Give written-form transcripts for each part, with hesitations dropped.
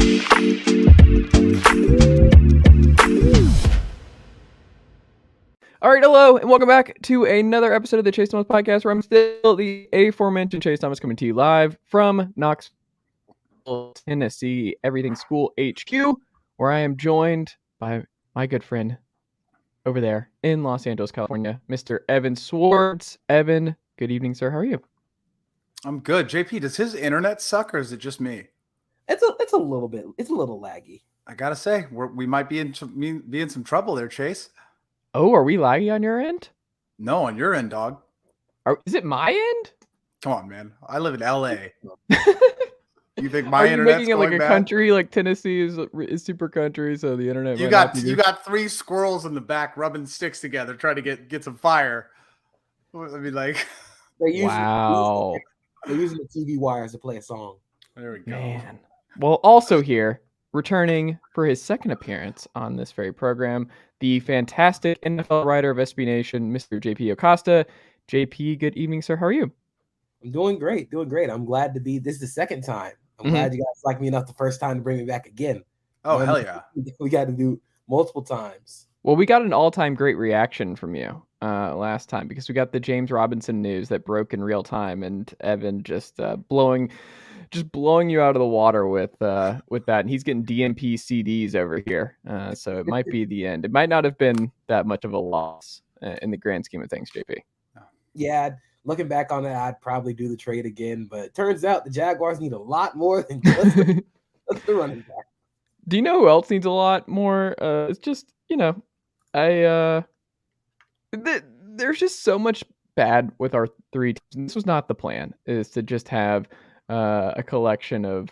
All right, hello, and welcome back to another episode of the Chase Thomas Podcast, where I'm still the aforementioned Chase Thomas, coming to you live from Knoxville, Tennessee, Everything School HQ, where I am joined by my good friend over there in Los Angeles, California, Mr. Evan Sowards. Evan, good evening, sir. How are you? I'm good. JP, does his internet suck, or is it just me? It's a little bit. It's a little laggy. I gotta say, we might be in some trouble there, Chase. Oh, are we laggy on your end? No, on your end, dog. Is it my end? Come on, man. I live in LA. You think my internet's making it like a bad? Country, like Tennessee is super country, so the internet. You got three squirrels in the back rubbing sticks together, trying to get some fire. I mean, like, they're using the TV wires to play a song. There we go. Man. Well, also here, returning for his second appearance on this very program, the fantastic NFL writer of SB Nation, Mr. JP Acosta. JP, good evening, sir. How are you? I'm doing great. I'm glad to be. This is the second time. I'm glad you guys liked me enough the first time to bring me back again. Oh, hell yeah. We got to do multiple times. Well, we got an all-time great reaction from you last time because we got the James Robinson news that broke in real time, and Evan just blowing you out of the water with that, and he's getting DMP CDs over here. So it might be the end. It might not have been that much of a loss in the grand scheme of things, JP. Yeah, looking back on it, I'd probably do the trade again, but it turns out the Jaguars need a lot more than just the running back. Do you know who else needs a lot more? It's just, there's just so much bad with our three teams. This was not the plan, is to just have a collection of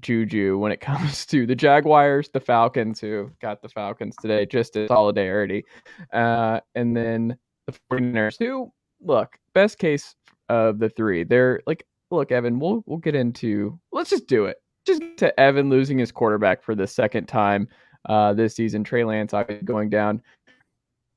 juju when it comes to the Jaguars, the Falcons, who got the Falcons today, just in solidarity, and then the 49ers, who, look, best case of the three. They're like, look, Evan, we'll get into, let's just do it. Just to Evan losing his quarterback for the second time this season. Trey Lance going down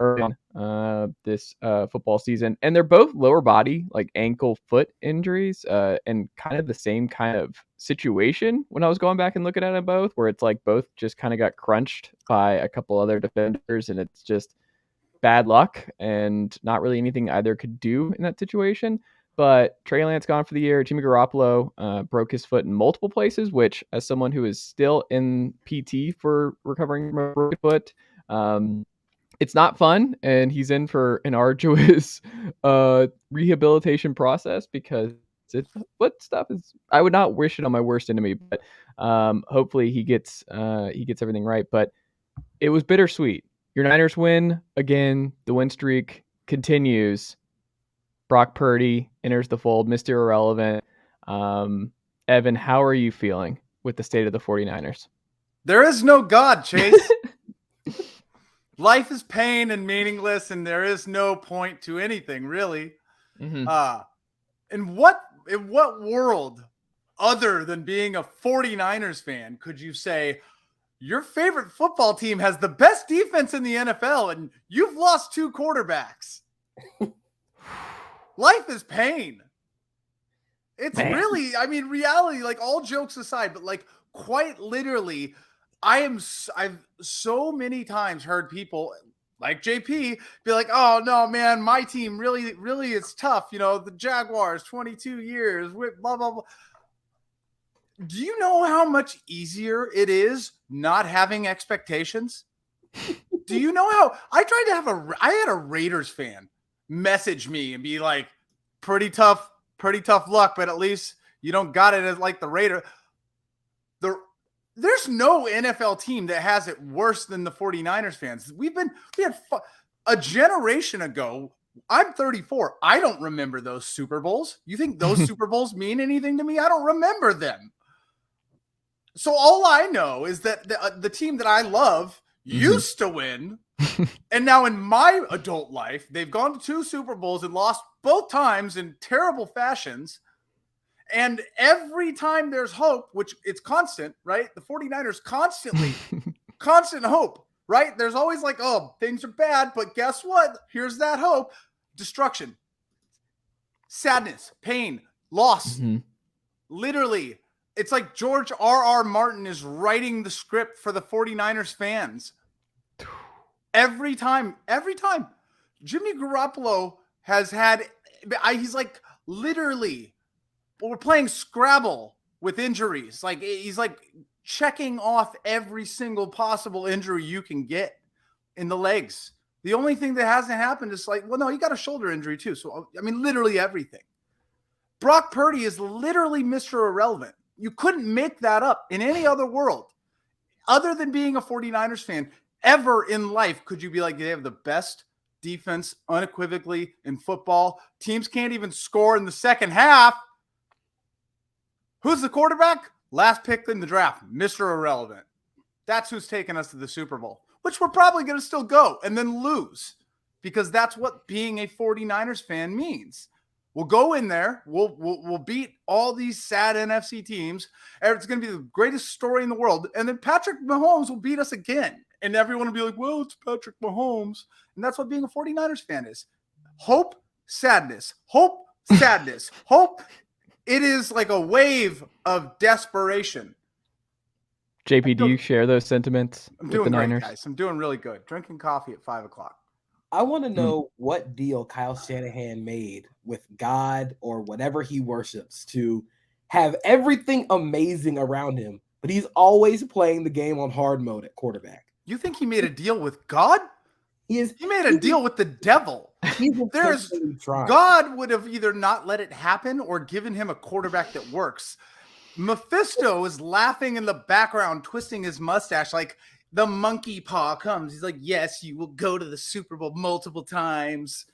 early on this football season, and they're both lower body, like ankle foot injuries, and kind of the same kind of situation when I was going back and looking at them both, where it's like both just kind of got crunched by a couple other defenders, and it's just bad luck and not really anything either could do in that situation. But Trey Lance gone for the year. Jimmy Garoppolo broke his foot in multiple places, which, as someone who is still in PT for recovering from a broken foot, it's not fun, and he's in for an arduous rehabilitation process because foot stuff is. I would not wish it on my worst enemy, but hopefully he gets everything right. But it was bittersweet. Your Niners win again. The win streak continues. Brock Purdy enters the fold, Mr. Irrelevant. Evan, how are you feeling with the state of the 49ers? There is no God, Chase. Life is pain and meaningless, and there is no point to anything, really. Mm-hmm. In what world, other than being a 49ers fan, could you say your favorite football team has the best defense in the NFL and you've lost two quarterbacks? Life is pain. It's really, I mean, reality, like, all jokes aside, but like, quite literally, I've so many times heard people like JP be like, oh no, man, my team really, really is tough. The Jaguars, 22 years, blah, blah, blah. Do you know how much easier it is not having expectations? Do you know how I had a Raiders fan message me and be like, pretty tough luck, but at least you don't got it as like the Raider. There's no NFL team that has it worse than the 49ers fans. We had a generation ago. I'm 34. I don't remember those Super Bowls. You think those Super Bowls mean anything to me? I don't remember them. So all I know is that the team that I love used to win. And now in my adult life, they've gone to two Super Bowls and lost both times in terrible fashions. And every time there's hope, which it's constant, right? The 49ers constant hope, right? There's always like, oh, things are bad, but guess what? Here's that hope. Destruction, sadness, pain, loss. Literally, It's like George R.R. Martin is writing the script for the 49ers fans. Every time. Jimmy Garoppolo has had, he's like literally, we're playing Scrabble with injuries. Like he's like checking off every single possible injury you can get in the legs. The only thing that hasn't happened is like, well, no, he got a shoulder injury too. So, I mean, literally everything. Brock Purdy is literally Mr. Irrelevant. You couldn't make that up in any other world. Other than being a 49ers fan, ever in life could you be like, they have the best defense unequivocally in football. Teams can't even score in the second half. Who's the quarterback? Last pick in the draft, Mr. Irrelevant. That's who's taking us to the Super Bowl, which we're probably going to still go and then lose, because that's what being a 49ers fan means. We'll go in there. We'll beat all these sad NFC teams. It's going to be the greatest story in the world. And then Patrick Mahomes will beat us again. And everyone will be like, well, it's Patrick Mahomes. And that's what being a 49ers fan is. Hope, sadness. Hope, sadness. Hope. It is like a wave of desperation. JP, do you share those sentiments I'm with doing the great, Niners? guys. I'm doing really good. Drinking coffee at 5 o'clock. I want to know what deal Kyle Shanahan made with God or whatever he worships to have everything amazing around him, but he's always playing the game on hard mode at quarterback. You think he made a deal with God? He made a deal with the devil. God would have either not let it happen or given him a quarterback that works. Mephisto is laughing in the background, twisting his mustache like the monkey paw comes. He's like, yes, you will go to the Super Bowl multiple times.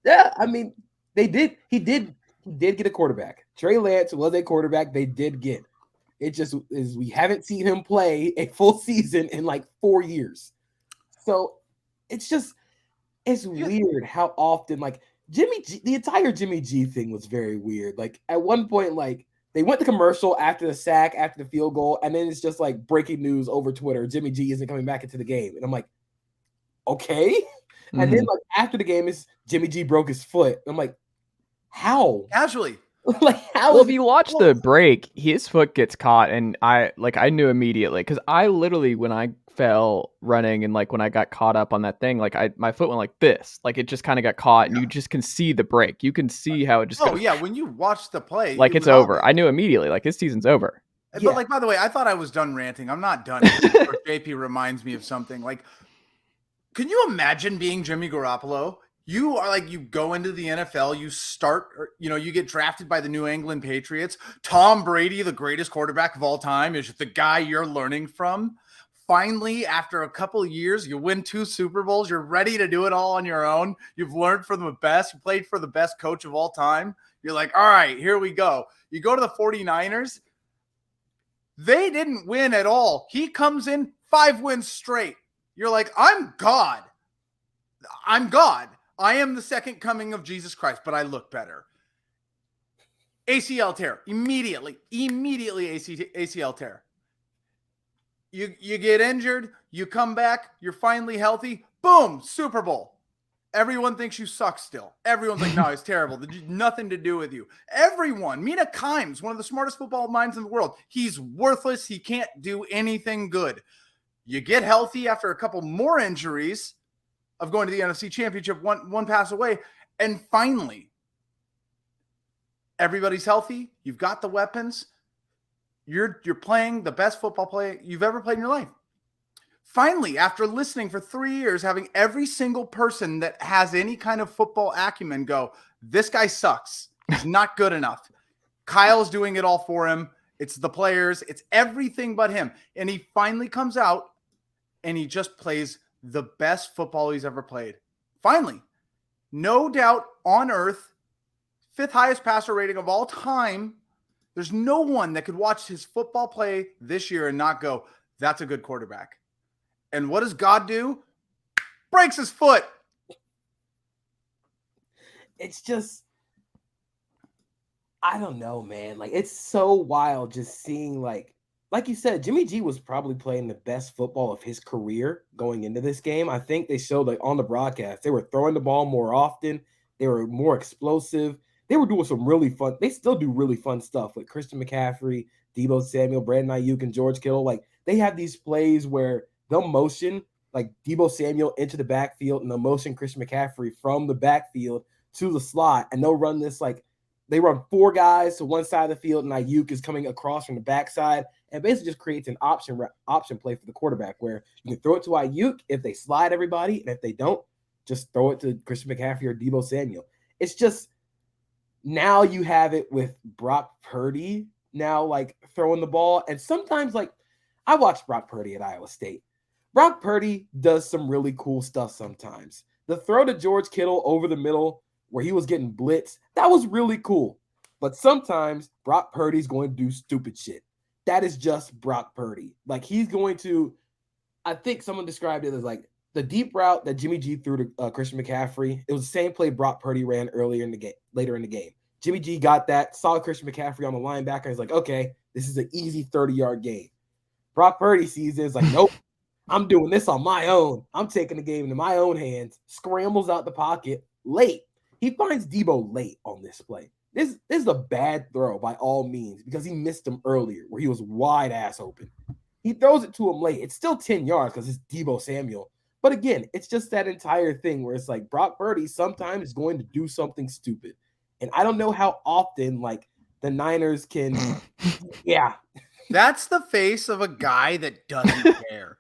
Yeah, I mean, they did. He did get a quarterback. Trey Lance was a quarterback they did get. It just is we haven't seen him play a full season in like 4 years. So it's weird how often like the entire Jimmy G thing was very weird. Like at one point, like they went to commercial after the sack, after the field goal, and then it's just like breaking news over Twitter. Jimmy G isn't coming back into the game. And I'm like, okay. Mm-hmm. And then like after the game is Jimmy G broke his foot. I'm like, how? Casually. Like how? Well, if you watch the break, his foot gets caught, and I knew immediately because I literally when I fell running and like when I got caught up on that thing, like my foot went like this, like it just kind of got caught, and you just can see the break. You can see how it just. Oh yeah, when you watch the play, like it's over. I knew immediately, like his season's over. But like, by the way, I thought I was done ranting. I'm not done. JP reminds me of something. Like, can you imagine being Jimmy Garoppolo? You are like, you go into the NFL, you start, you get drafted by the New England Patriots. Tom Brady, the greatest quarterback of all time, is the guy you're learning from. Finally, after a couple of years, you win 2 Super Bowls. You're ready to do it all on your own. You've learned from the best. You played for the best coach of all time. You're like, all right, here we go. You go to the 49ers. They didn't win at all. He comes in 5 wins straight. You're like, I'm God. I'm God. I am the second coming of Jesus Christ, but I look better. ACL tear. Immediately ACL tear. You get injured, you come back, you're finally healthy, boom, Super Bowl. Everyone thinks you suck still. Everyone's like, no, he's terrible. Nothing to do with you. Everyone. Mina Kimes, one of the smartest football minds in the world. He's worthless. He can't do anything good. You get healthy after a couple more injuries of going to the NFC Championship, one pass away, and finally, everybody's healthy. You've got the weapons. You're playing the best football play you've ever played in your life. Finally, after listening for 3 years, having every single person that has any kind of football acumen go, this guy sucks. He's not good enough. Kyle's doing it all for him. It's the players. It's everything but him. And he finally comes out and he just plays the best football he's ever played. Finally, no doubt on earth, 5th highest passer rating of all time. There's no one that could watch his football play this year and not go, that's a good quarterback. And what does God do? Breaks his foot. It's just, I don't know, man. Like, it's so wild just seeing, like you said, Jimmy G was probably playing the best football of his career going into this game. I think they showed, like, on the broadcast, they were throwing the ball more often. They were more explosive. they were doing some really fun. They still do really fun stuff with Christian McCaffrey, Deebo Samuel, Brandon Ayuk, and George Kittle. Like they have these plays where they'll motion like Deebo Samuel into the backfield and they'll motion Christian McCaffrey from the backfield to the slot, and they'll run this like they run 4 guys to one side of the field, and Ayuk is coming across from the backside, and basically just creates an option play for the quarterback where you can throw it to Ayuk if they slide everybody, and if they don't, just throw it to Christian McCaffrey or Deebo Samuel. It's just now you have it with Brock Purdy now like throwing the ball, and sometimes like I watched Brock Purdy at Iowa State. Brock Purdy does some really cool stuff sometimes. The throw to George Kittle over the middle where he was getting blitzed, that was really cool. But sometimes Brock Purdy's going to do stupid shit. That is just Brock Purdy. Like he's going to, I think someone described it as like the deep route that Jimmy G threw to Christian McCaffrey. It was the same play Brock Purdy ran later in the game. Jimmy G got that, saw Christian McCaffrey on the linebacker. He's like, okay, this is an easy 30-yard gain. Brock Purdy sees it, is like, nope, I'm doing this on my own. I'm taking the game into my own hands. Scrambles out the pocket late. He finds Deebo late on this play. This is a bad throw by all means because he missed him earlier where he was wide ass open. He throws it to him late. It's still 10 yards because it's Deebo Samuel. But again, it's just that entire thing where it's like Brock Purdy sometimes is going to do something stupid. And I don't know how often like the Niners can, yeah. That's the face of a guy that doesn't care.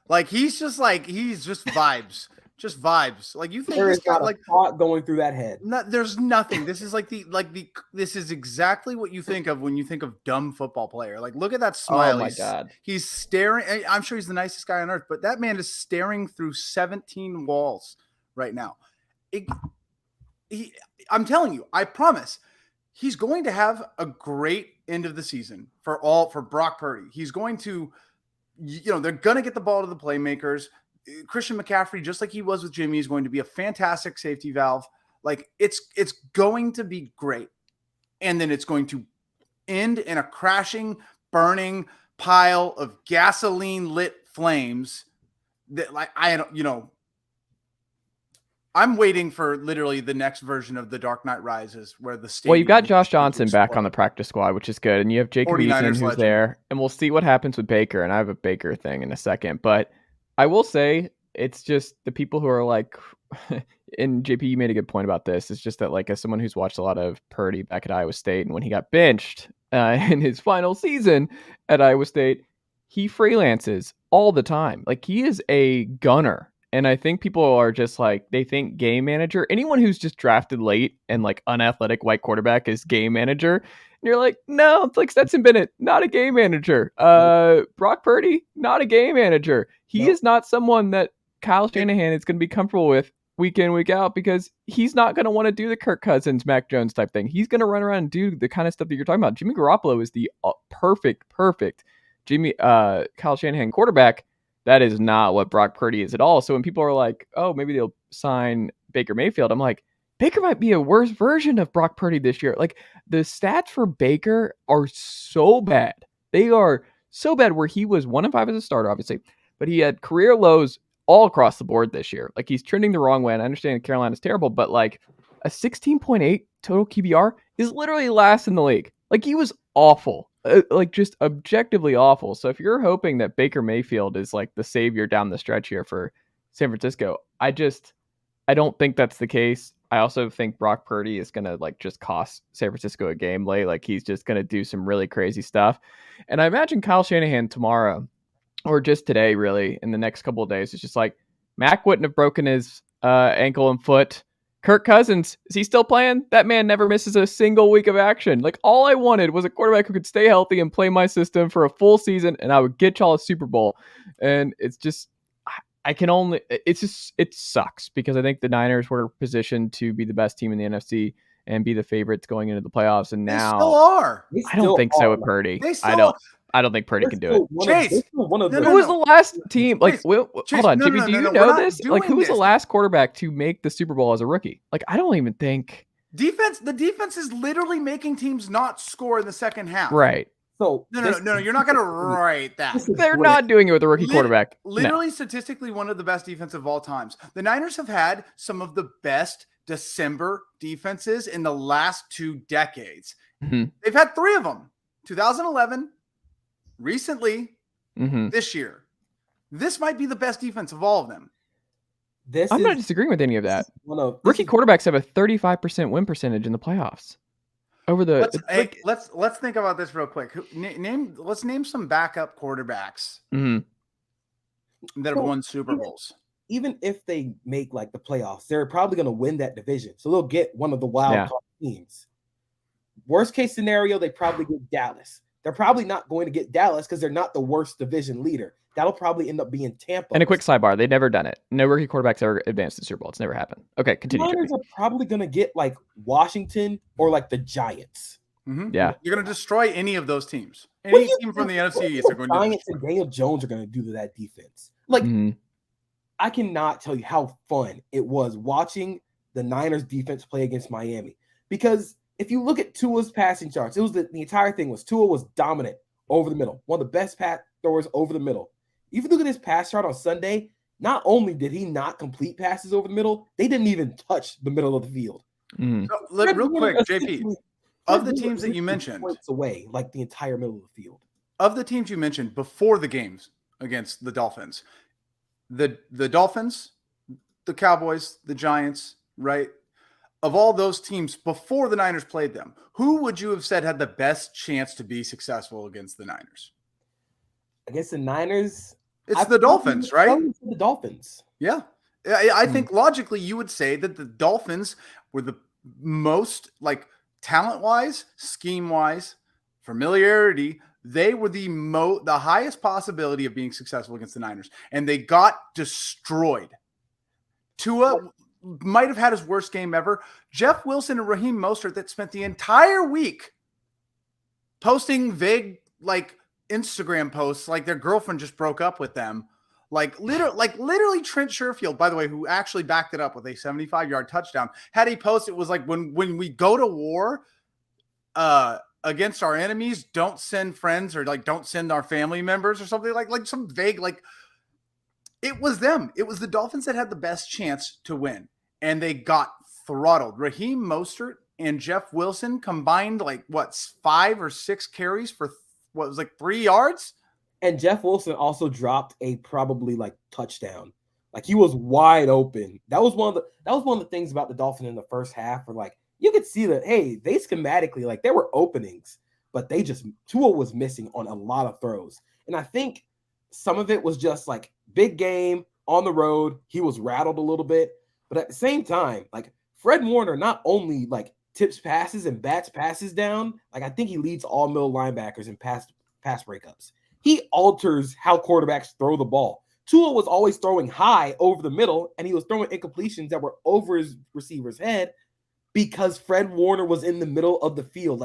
Like he's just vibes. Just vibes. Like you think there this is guy not a like thought going through that head. there's nothing. This is this is exactly what you think of when you think of dumb football player. Like look at that smile. Oh my God. He's staring. I'm sure he's the nicest guy on earth, but that man is staring through 17 walls right now. I'm telling you, I promise he's going to have a great end of the season for Brock Purdy. He's going to, they're going to get the ball to the playmakers. Christian McCaffrey, just like he was with Jimmy, is going to be a fantastic safety valve. Like it's going to be great. And then it's going to end in a crashing, burning pile of gasoline lit flames that like, I'm waiting for literally the next version of The Dark Knight Rises where the stadium. Well, you've got Josh Johnson back on the practice squad, which is good. And you have Jacob Eason who's there. And we'll see what happens with Baker. And I have a Baker thing in a second. But I will say it's just the people who are like, and JP, you made a good point about this. It's just that like as someone who's watched a lot of Purdy back at Iowa State, and when he got benched in his final season at Iowa State, he freelances all the time. Like he is a gunner. And I think people are just like, they think game manager, anyone who's just drafted late and like unathletic white quarterback is game manager. And you're like, no, it's like Stetson Bennett, not a game manager. Brock Purdy, not a game manager. He is not someone that Kyle Shanahan is going to be comfortable with week in, week out, because he's not going to want to do the Kirk Cousins, Mac Jones type thing. He's going to run around and do the kind of stuff that you're talking about. Jimmy Garoppolo is the perfect Kyle Shanahan quarterback. That is not what Brock Purdy is at all. So when people are like, oh, maybe they'll sign Baker Mayfield, I'm like, Baker might be a worse version of Brock Purdy this year. Like the stats for Baker are so bad. They are so bad where he was 1-5 as a starter, obviously, but he had career lows all across the board this year. Like he's trending the wrong way. And I understand Carolina's terrible, but like a 16.8 total QBR is literally last in the league. Like he was awful. Like just objectively awful. So if you're hoping that Baker Mayfield is like the savior down the stretch here for San Francisco, I don't think that's the case. I also think Brock Purdy is going to like just cost San Francisco a game late. Like he's just going to do some really crazy stuff. And I imagine Kyle Shanahan tomorrow or just today, really in the next couple of days, it's just like Mac wouldn't have broken his ankle and foot. Kirk Cousins, is he still playing? That man never misses a single week of action. Like all I wanted was a quarterback who could stay healthy and play my system for a full season, and I would get y'all a Super Bowl. And it's just, it sucks because I think the Niners were positioned to be the best team in the NFC and be the favorites going into the playoffs. And now they still are. I don't think so with Purdy. I don't think Purdy can do it. Chase, who was the last team? Like, Chase, hold on, Jimmy, do you know this? Like, who was the last quarterback to make the Super Bowl as a rookie? Like, I don't even think the defense is literally making teams not score in the second half. Right. So No. You're not going to write that. They're not doing it with a rookie quarterback. Literally, statistically, one of the best defenses of all times. The Niners have had some of the best December defenses in the last 2 decades. Mm-hmm. They've had 3 of them. 2011, recently, this year. This might be the best defense of all of them. I'm not disagreeing with any of that. Rookie quarterbacks have a 35% win percentage in the playoffs. Let's think about this real quick. Let's name some backup quarterbacks that have won Super Bowls. Even if they make like the playoffs, they're probably going to win that division, so they'll get one of the wild card teams. Worst case scenario, they probably get Dallas. They're probably not going to get Dallas because they're not the worst division leader. That'll probably end up being Tampa. And a quick sidebar, they've never done it. No rookie quarterbacks ever advanced to the Super Bowl. It's never happened. Okay, continue. The Niners are probably going to get like Washington or like the Giants. Mm-hmm. Yeah. You're going to destroy any of those teams. Any team from the NFC East are going to Giants and Daniel Jones are going to do to that defense. Like, I cannot tell you how fun it was watching the Niners defense play against Miami. Because if you look at Tua's passing charts, it was the entire thing was Tua was dominant over the middle. One of the best pass throwers over the middle. If you look at his pass chart on Sunday, not only did he not complete passes over the middle, they didn't even touch the middle of the field. So, real quick, JP, of the teams that you mentioned, points away, like the entire middle of the field. Of the teams you mentioned before the games against the Dolphins, the Dolphins, the Cowboys, the Giants, right? Of all those teams before the Niners played them, who would you have said had the best chance to be successful against the Niners? Against the Niners? It's the Dolphins, right? The Dolphins. Yeah. I think logically you would say that the Dolphins were the most, like, talent-wise, scheme-wise, familiarity, they were the highest possibility of being successful against the Niners. And they got destroyed. Tua might have had his worst game ever. Jeff Wilson and Raheem Mostert that spent the entire week posting vague, like, Instagram posts like their girlfriend just broke up with them. Literally Trent Sherfield, by the way, who actually backed it up with a 75-yard touchdown, had a post. It was like, when we go to war against our enemies, don't send friends, or like don't send our family members, or something like some vague, like, it was them. It was the Dolphins that had the best chance to win, and they got throttled. Raheem Mostert and Jeff Wilson combined 5 or 6 carries for what was like 3 yards. And Jeff Wilson also dropped a probably touchdown. Like, he was wide open. That was one of the things about the Dolphins in the first half, where you could see that, hey, they schematically, there were openings, but Tua was missing on a lot of throws. And I think some of it was just big game on the road. He was rattled a little bit, but at the same time, Fred Warner not only tips passes and bats passes down. I think he leads all middle linebackers in pass breakups. He alters how quarterbacks throw the ball. Tua was always throwing high over the middle, and he was throwing incompletions that were over his receiver's head because Fred Warner was in the middle of the field.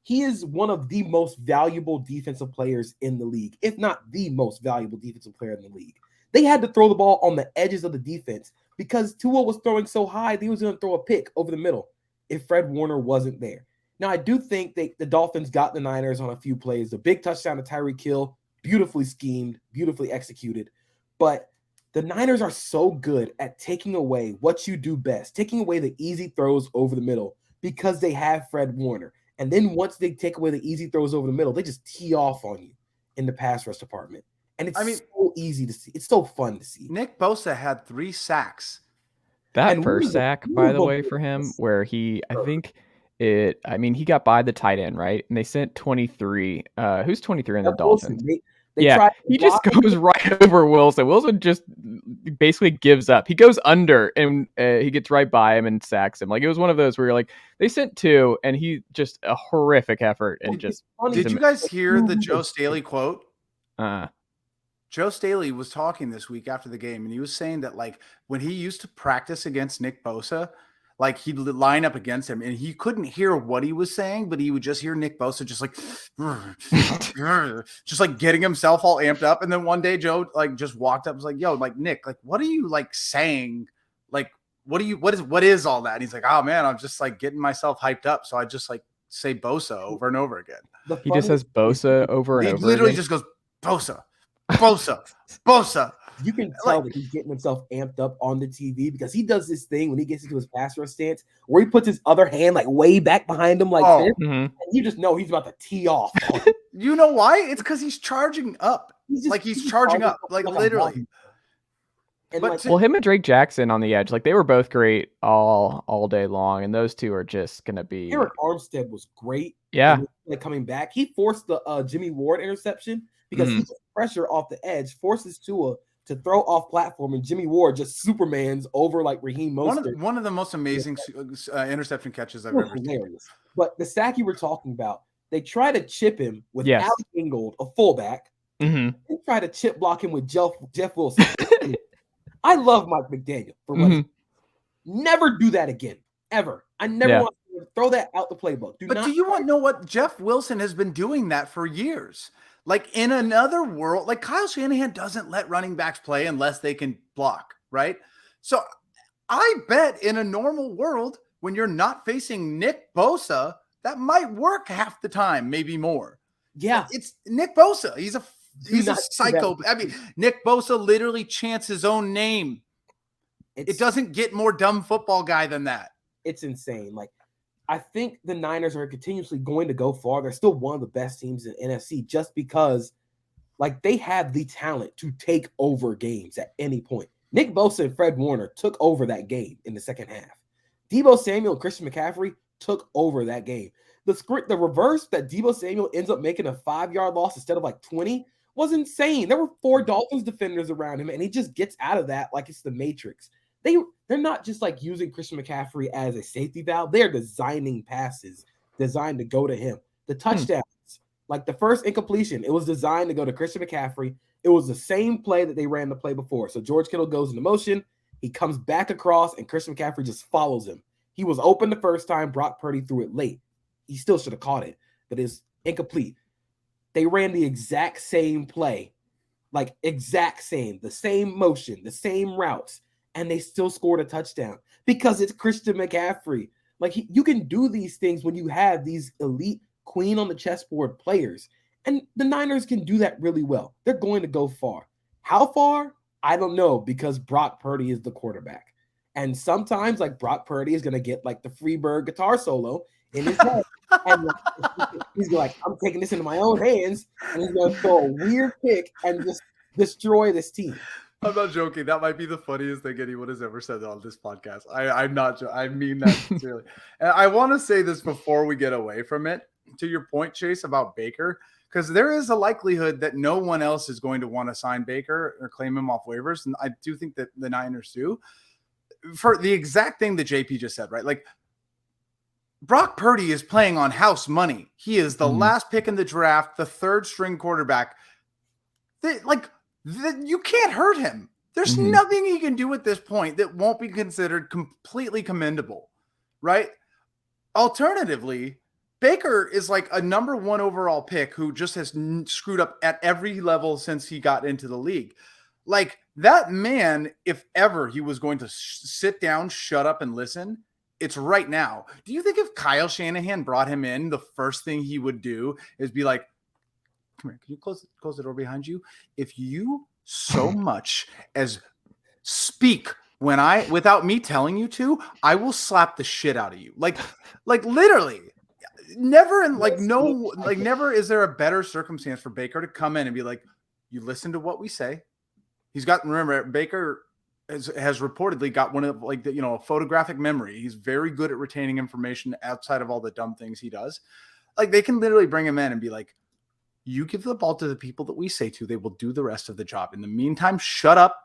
He is one of the most valuable defensive players in the league, if not the most valuable defensive player in the league. They had to throw the ball on the edges of the defense because Tua was throwing so high, he was going to throw a pick over the middle if Fred Warner wasn't there. Now, I do think the Dolphins got the Niners on a few plays. The big touchdown to Tyreek Hill, beautifully schemed, beautifully executed. But the Niners are so good at taking away what you do best, taking away the easy throws over the middle because they have Fred Warner. And then once they take away the easy throws over the middle, they just tee off on you in the pass rush department. And it's so easy to see. It's so fun to see. Nick Bosa had 3 sacks. That first sack, by the way, for him, where he got by the tight end, right? And they sent 23. Who's 23 in the Dolphins? He just goes right over Wilson. Wilson just basically gives up. He goes under, and he gets right by him and sacks him. It was one of those where you're they sent 2, and he just a horrific effort. And did you guys hear the Joe Staley quote? Joe Staley was talking this week after the game, and he was saying that when he used to practice against Nick Bosa, he'd line up against him, and he couldn't hear what he was saying, but he would just hear Nick Bosa just getting himself all amped up. And then one day Joe just walked up and was like, "Yo, Nick, what are you saying? What is all that?" And he's like, "Oh man, I'm just getting myself hyped up, so I just say Bosa over and over again. He just says Bosa over and He over literally again. just goes, Bosa, Bosa, Bosa. You can tell that he's getting himself amped up on the TV because he does this thing when he gets into his pass rush stance where he puts his other hand like way back behind him like this. And you just know he's about to tee off. You know why? It's because he's charging up. He's charging up, like literally. Well, him and Drake Jackson on the edge, like they were both great all day long, and those two are just gonna be. Eric Armstead was great. Yeah, like coming back, he forced the Jimmy Ward interception because he put pressure off the edge, forces Tua to throw off platform, and Jimmy Ward just Supermans over like Raheem Mostert. One of the most amazing interception catches I've ever seen. But the sack you were talking about, they try to chip him with Alec Ingold, a fullback. They try to chip block him with Jeff Wilson. I love Mike McDaniel for what never do that again, ever. I never want to throw that out the playbook. Do you want to know what? Jeff Wilson has been doing that for years. Like in another world, like Kyle Shanahan doesn't let running backs play unless they can block, right? So I bet in a normal world, when you're not facing Nick Bosa, that might work half the time, maybe more. Yeah. It's Nick Bosa. He's a psycho. I mean, Nick Bosa literally chants his own name. It doesn't get more dumb football guy than that. It's insane. Like, I think the Niners are continuously going to go far. They're still one of the best teams in NFC just because, like, they have the talent to take over games at any point. Nick Bosa and Fred Warner took over that game in the second half. Deebo Samuel and Christian McCaffrey took over that game. The reverse that Deebo Samuel ends up making a 5-yard loss instead of like 20 was insane. There were 4 Dolphins defenders around him, and he just gets out of that like it's the Matrix. They're not just like using Christian McCaffrey as a safety valve. They're designing passes designed to go to him. The touchdowns, like the first incompletion, it was designed to go to Christian McCaffrey. It was the same play that they ran the play before. So George Kittle goes into motion. He comes back across, and Christian McCaffrey just follows him. He was open the first time. Brock Purdy threw it late. He still should have caught it, but it's incomplete. They ran the exact same play, like exact same, the same motion, the same routes, and they still scored a touchdown because it's Christian McCaffrey. Like you can do these things when you have these elite queen on the chessboard players, and the Niners can do that really well. They're going to go far. How far? I don't know because Brock Purdy is the quarterback. And sometimes like Brock Purdy is going to get like the Freebird guitar solo in his head. And he's like, I'm taking this into my own hands, and he's going to throw a weird pick and just destroy this team. I'm not joking. That might be the funniest thing anyone has ever said on this podcast. I'm not joking. I mean that sincerely. And I want to say this before we get away from it. To your point, Chase, about Baker, because there is a likelihood that no one else is going to want to sign Baker or claim him off waivers. And I do think that the Niners do. For the exact thing that JP just said, right? Like, Brock Purdy is playing on house money. He is the last pick in the draft, the third string quarterback. You can't hurt him. There's nothing he can do at this point that won't be considered completely commendable, right? Alternatively, Baker is like a number 1 overall pick who just has screwed up at every level since he got into the league. Like that man, if ever he was going to sit down, shut up, and listen, it's right now. Do you think if Kyle Shanahan brought him in, the first thing he would do is be like, come here, can you close the door behind you? If you so much as speak without me telling you to, I will slap the shit out of you. Like literally. Never never is there a better circumstance for Baker to come in and be like, you listen to what we say. Remember, Baker has reportedly got one of a photographic memory. He's very good at retaining information outside of all the dumb things he does. Like they can literally bring him in and be like, you give the ball to the people that we say to, they will do the rest of the job. In the meantime, shut up,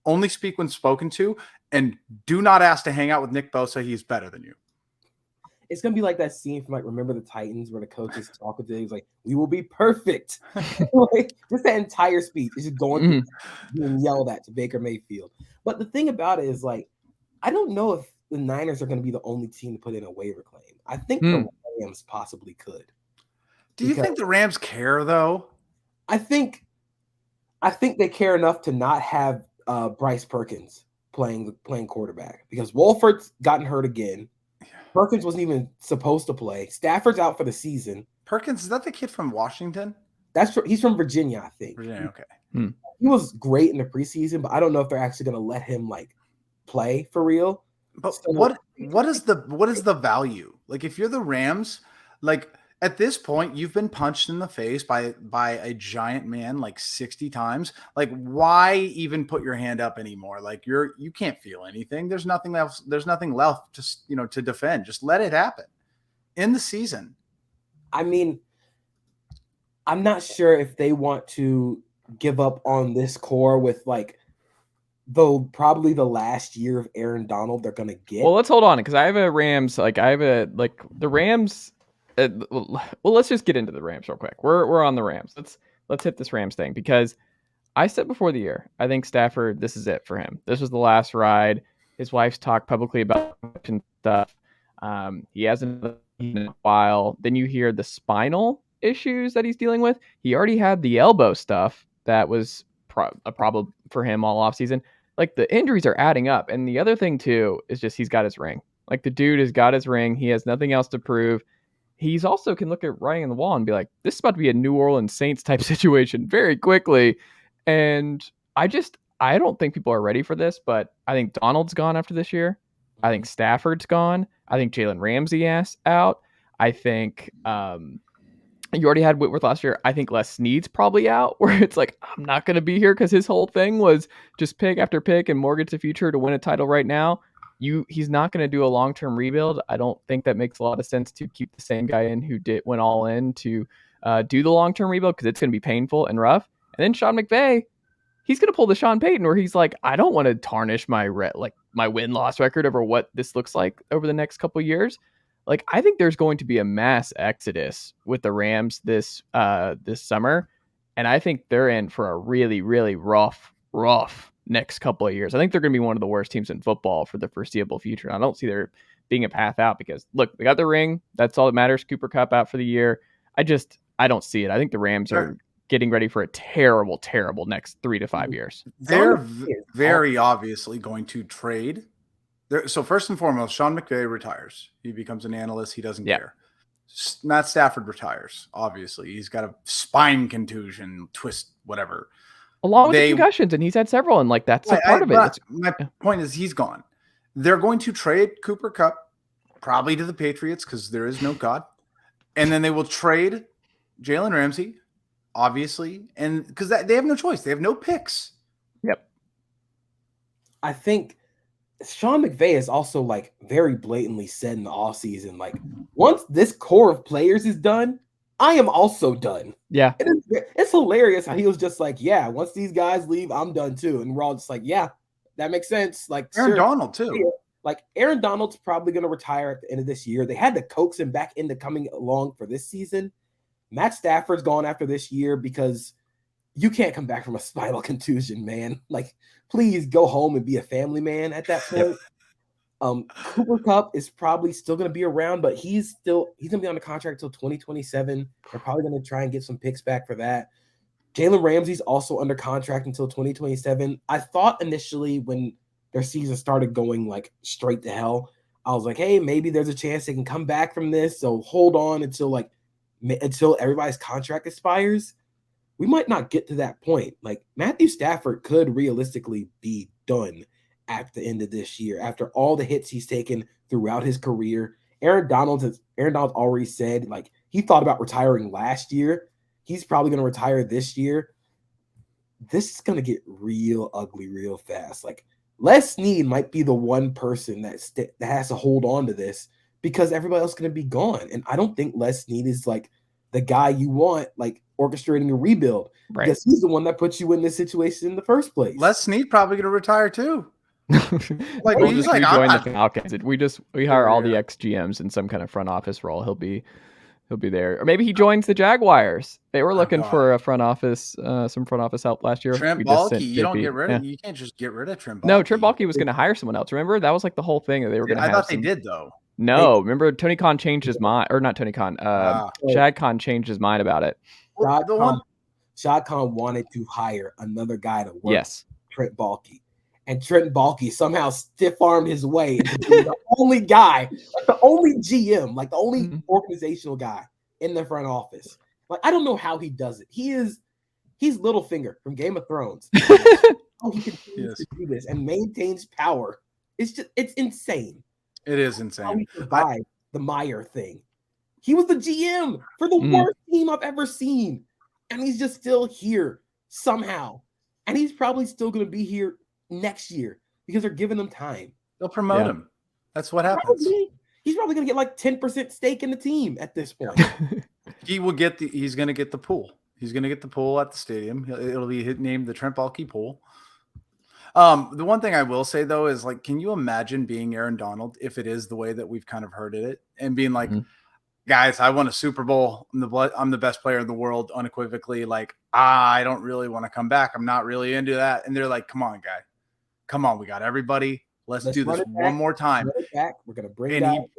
only speak when spoken to, and do not ask to hang out with Nick Bosa. He's better than you. It's going to be like that scene from Remember the Titans where the coach is talking to him. He's like, we will be perfect. Just that entire speech is just going being yelled at to Baker Mayfield. But the thing about it is I don't know if the Niners are going to be the only team to put in a waiver claim. I think the Rams possibly could. Do you think the Rams care though? I think they care enough to not have Bryce Perkins playing quarterback because Wolford's gotten hurt again. Perkins wasn't even supposed to play. Stafford's out for the season. Perkins, is that the kid from Washington? He's from Virginia, I think. Virginia, okay. He was great in the preseason, but I don't know if they're actually going to let him like play for real. But so, what is the value? Like, if you're the Rams, like at this point, you've been punched in the face by a giant man like 60 times. Like, why even put your hand up anymore? Like, you can't feel anything. There's nothing else. There's nothing left to defend. Just let it happen in the season. I mean, I'm not sure if they want to give up on this core with like probably the last year of Aaron Donald they're gonna get. Well, let's hold on because I have a Rams. The Rams. Well, let's just get into the Rams real quick. We're on the Rams. Let's hit this Rams thing because I said before the year I think Stafford. This is it for him. This was the last ride. His wife's talked publicly about stuff. He hasn't in a while. Then you hear the spinal issues that he's dealing with. He already had the elbow stuff that was a problem for him all offseason. Like the injuries are adding up. And the other thing too is just he's got his ring. Like the dude has got his ring. He has nothing else to prove. He's also can look at writing on the wall and be like, this is about to be a New Orleans Saints type situation very quickly. And I don't think people are ready for this, but I think Donald's gone after this year. I think Stafford's gone. I think Jalen Ramsey out. I think you already had Whitworth last year. I think Les Snead's probably out, where it's like, I'm not going to be here because his whole thing was just pick after pick and mortgage the future to win a title right now. He's not going to do a long-term rebuild. I don't think that makes a lot of sense to keep the same guy in who went all in to do the long-term rebuild because it's going to be painful and rough. And then Sean McVay, he's going to pull the Sean Payton where he's like, I don't want to tarnish my win-loss record over what this looks like over the next couple of years. Like, I think there's going to be a mass exodus with the Rams this summer, and I think they're in for a really, really rough next couple of years. I think they're going to be one of the worst teams in football for the foreseeable future. And I don't see there being a path out because, look, they got the ring. That's all that matters. Cooper Kupp out for the year. I don't see it. I think the Rams are getting ready for a terrible, terrible next 3 to 5 years. They're very obviously going to trade. So first and foremost, Sean McVay retires. He becomes an analyst. He doesn't care. Matt Stafford retires. Obviously, he's got a spine contusion, twist, whatever. Along with the concussions, and he's had several, and like that's a part of it. My point is he's gone. They're going to trade Cooper Kupp probably to the Patriots because there is no God. And then they will trade Jalen Ramsey, obviously, and because they have no choice. They have no picks. Yep. I think Sean McVay is also like very blatantly said in the offseason, like, once this core of players is done, I am also done. Yeah. It's hilarious how he was just like, yeah, once these guys leave, I'm done too. And we're all just like, yeah, that makes sense. Like Aaron Donald too. Yeah. Like Aaron Donald's probably going to retire at the end of this year. They had to coax him back into coming along for this season. Matt Stafford's gone after this year because you can't come back from a spinal contusion, man. Like, please go home and be a family man at that point. Cooper Kupp is probably still going to be around, but he's going to be on the contract until 2027. They're probably going to try and get some picks back for that. Jalen Ramsey's also under contract until 2027. I thought initially when their season started going like straight to hell, I was like, hey, maybe there's a chance they can come back from this. So hold on until everybody's contract expires. We might not get to that point. Like Matthew Stafford could realistically be done at the end of this year after all the hits he's taken throughout his career. Aaron Donald already said like he thought about retiring last year. He's probably going to retire this year. This is going to get real ugly real fast. Like Les Snead might be the one person that has to hold on to this because everybody else is going to be gone. And I don't think Les Snead is like the guy you want like orchestrating a rebuild because he's the one that puts you in this situation in the first place. Les Snead probably going to retire too. Like we'll just rejoin the Falcons. We hire all the ex-GMs in some kind of front office role. He'll be there, or maybe he joins the Jaguars. They were looking for a front office, some front office help last year. Trent Baalke, you don't get rid of. You can't just get rid of Trent Baalke. No, Trent Baalke was going to hire someone else. Remember that was like the whole thing that they were going to. I thought they did though. No, remember Tony Khan changed his mind, or not Tony Khan. Shad Khan changed his mind about it. Shad Khan wanted to hire another guy to work. Yes, Trent Baalke. and Trent Baalke somehow stiff-armed his way into being the only guy, like the only GM, like the only organizational guy in the front office. Like, I don't know how he does it. He's Littlefinger from Game of Thrones. How he continues to do this and maintains power. It's insane. It is insane. How he survived the Meyer thing. He was the GM for the worst team I've ever seen. And he's just still here somehow. And he's probably still going to be here next year because they're giving him time. They'll promote him. That's what happens. He's probably going to get like 10% stake in the team at this point. He's going to get the pool. He's going to get the pool at the stadium. It'll be named the Trent Baalke pool. The one thing I will say, though, is like, can you imagine being Aaron Donald if it is the way that we've kind of heard it and being like, guys, I won a Super Bowl. I'm the best player in the world unequivocally. Like, I don't really want to come back. I'm not really into that. And they're like, come on, guy. Come on. We got everybody. Let's do this one more time. We're going to bring it out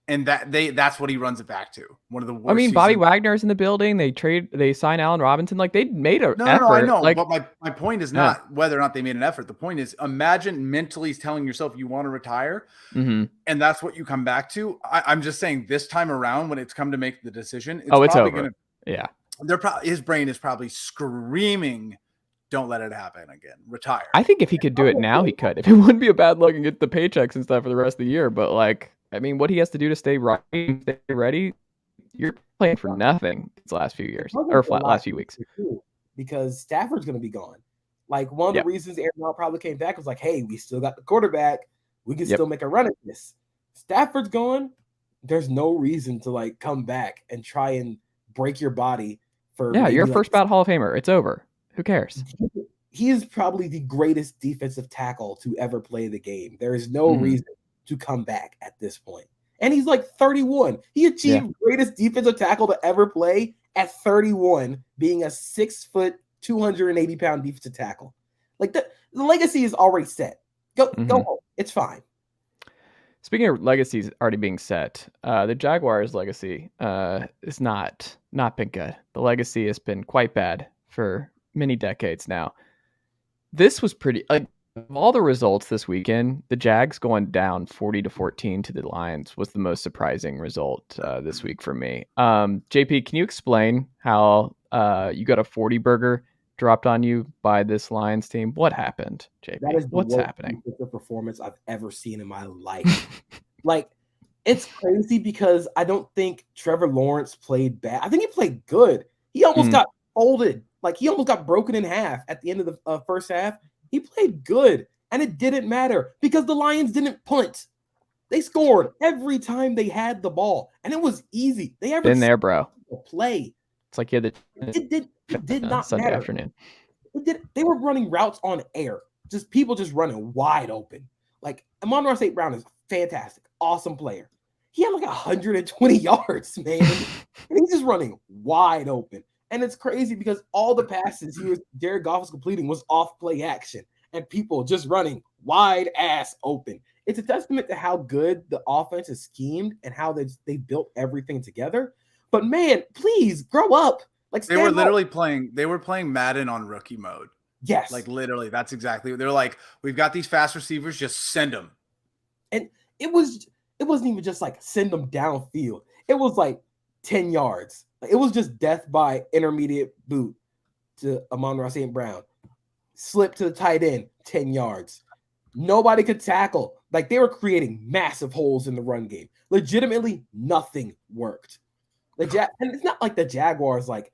and that's what he runs it back to. One of the worst. I mean, Bobby Wagner's in the building. They sign Allen Robinson. Like, they made an effort. No, I know. Like, but my point is not whether or not they made an effort. The point is, imagine mentally telling yourself you want to retire, and that's what you come back to. I'm just saying this time around when it's come to make the decision, it's over. His brain is probably screaming, "Don't let it happen again. Retire." I think if he could do it now, he could. If it wouldn't be a bad look and get the paychecks and stuff for the rest of the year, but like, I mean, what he has to do to stay ready, you're playing for nothing these last few years or last few weeks. Because Stafford's going to be gone. Like, one of the reasons Aaron Donald probably came back was like, hey, we still got the quarterback. We can still make a run at this. Stafford's gone. There's no reason to like come back and try and break your body for. Yeah, you're a first ballot Hall of Famer. It's over. Who cares? He is probably the greatest defensive tackle to ever play the game. There is no reason to come back at this point. And he's like 31. He achieved greatest defensive tackle to ever play at 31, being a 6 foot, 280 pound defensive tackle. Like the legacy is already set. Go home. It's fine. Speaking of legacies already being set, the Jaguars' legacy is not been good. The legacy has been quite bad for many decades now. This was pretty like. Of all the results this weekend, the Jags going down 40-14 to the Lions was the most surprising result this week for me. JP, can you explain how you got a 40 burger dropped on you by this Lions team? What happened, JP? That is what's happening? The performance I've ever seen in my life. Like, it's crazy because I don't think Trevor Lawrence played bad. I think he played good. He almost got folded. Like, he almost got broken in half at the end of the first half. He played good, and it didn't matter because the Lions didn't punt. They scored every time they had the ball, and it was easy. They ever been there, bro. Play. It's like you had It did not Sunday matter. Afternoon. They were running routes on air, just people just running wide open. Like, Amon-Ra St. Brown is fantastic, awesome player. He had like 120 yards, man, and he's just running wide open. And it's crazy because all the passes Jared Goff was completing was off play action and people just running wide ass open. It's a testament to how good the offense is schemed and how they built everything together. But man, please grow up. Like, they were literally playing Madden on rookie mode. Yes. Like, literally, that's exactly what they're like. We've got these fast receivers, just send them. And it wasn't even just like send them downfield. It was like 10 yards. It was just death by intermediate boot to Amon-Ra St. Brown. Slip to the tight end, 10 yards. Nobody could tackle. Like, they were creating massive holes in the run game. Legitimately, nothing worked. And it's not like the Jaguars like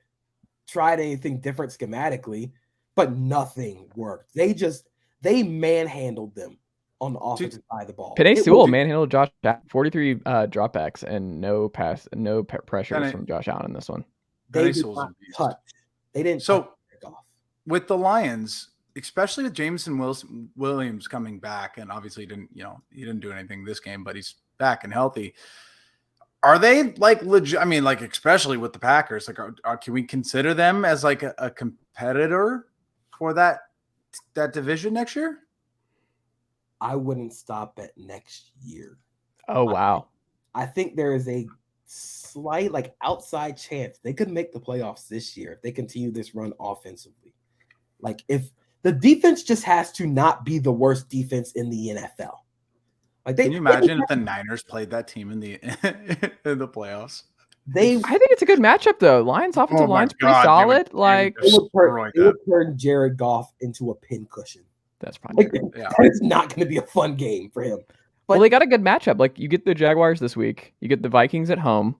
tried anything different schematically, but nothing worked. They manhandled them on the offensive side of the ball. Penei Sewell manhandled Josh 43 dropbacks and no pressures from Josh Allen in this one. They did not touch. They didn't. So with the Lions, especially with Jameson Williams coming back, and obviously he didn't do anything this game, but he's back and healthy. Are they like legit? I mean, like, especially with the Packers, like, can we consider them as like a competitor for that division next year? I wouldn't stop at next year. Oh, wow. I think there is a slight like outside chance they could make the playoffs this year if they continue this run offensively. Like, if The defense just has to not be the worst defense in the NFL. Like Can you imagine if the Niners played that team in the in the playoffs? I think it's a good matchup though. Lions offensive line's pretty solid. They would turn Jared Goff into a pincushion. That's probably true. That is not going to be a fun game for him. But well, they got a good matchup. Like you get the Jaguars this week, you get the Vikings at home,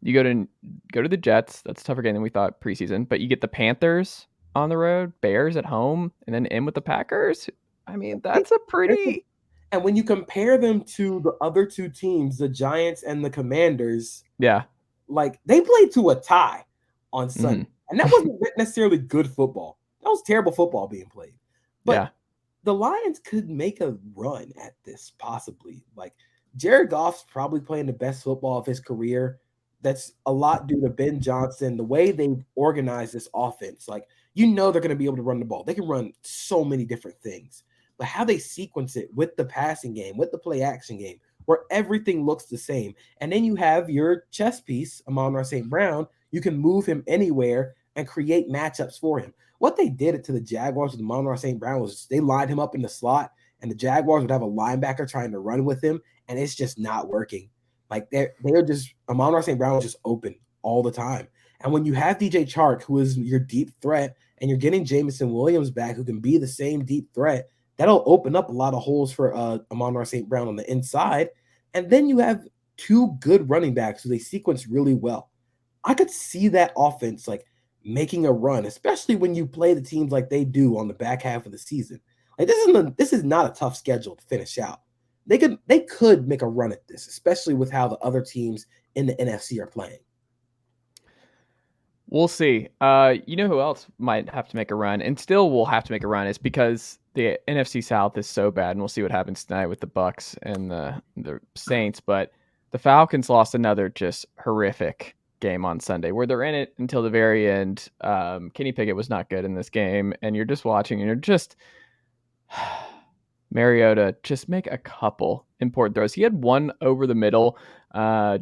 you go to the Jets. That's a tougher game than we thought preseason. But you get the Panthers on the road, Bears at home, and then in with the Packers. I mean, that's a pretty. And when you compare them to the other two teams, the Giants and the Commanders, like they played to a tie on Sunday, and that wasn't necessarily good football. That was terrible football being played. But the Lions could make a run at this possibly. Like Jared Goff's probably playing the best football of his career. That's a lot due to Ben Johnson, the way they've organized this offense. Like, they're going to be able to run the ball. They can run so many different things. But how they sequence it with the passing game, with the play action game, where everything looks the same. And then you have your chess piece, Amon-Ra St. Brown. You can move him anywhere and create matchups for him. What they did to the Jaguars with Amon-Ra St. Brown was they lined him up in the slot, and the Jaguars would have a linebacker trying to run with him, and it's just not working. Like they're just Amon-Ra St. Brown was just open all the time. And when you have DJ Chark, who is your deep threat, and you're getting Jameson Williams back, who can be the same deep threat, that'll open up a lot of holes for Amon-Ra St. Brown on the inside. And then you have two good running backs who they sequence really well. I could see that offense like making a run, especially when you play the teams like they do on the back half of the season. Like this is not a tough schedule to finish out. They could make a run at this, especially with how the other teams in the NFC are playing. We'll see. You know who else might have to make a run, and still will have to make a run, is because the NFC South is so bad, and we'll see what happens tonight with the Bucs and the Saints. But the Falcons lost another just horrific game on Sunday, where they're in it until the very end. Kenny Pickett was not good in this game, and you're just watching, and you're just Mariota just make a couple important throws. He had one over the middle,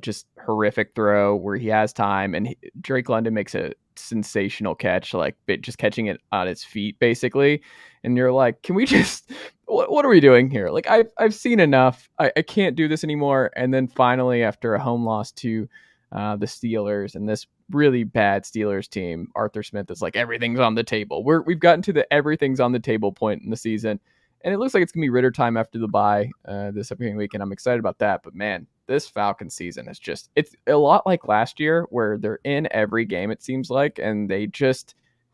just horrific throw where he has time, and Drake London makes a sensational catch, like just catching it on its feet, basically. And you're like, can we just? What are we doing here? Like I've seen enough. I can't do this anymore. And then finally, after a home loss to the Steelers and this really bad Steelers team, Arthur Smith is like, everything's on the table. We've gotten to the everything's on the table point in the season. And it looks like it's going to be Ridder time after the bye this upcoming week, and I'm excited about that. But, man, this Falcon season is just – it's a lot like last year where they're in every game, it seems like, and they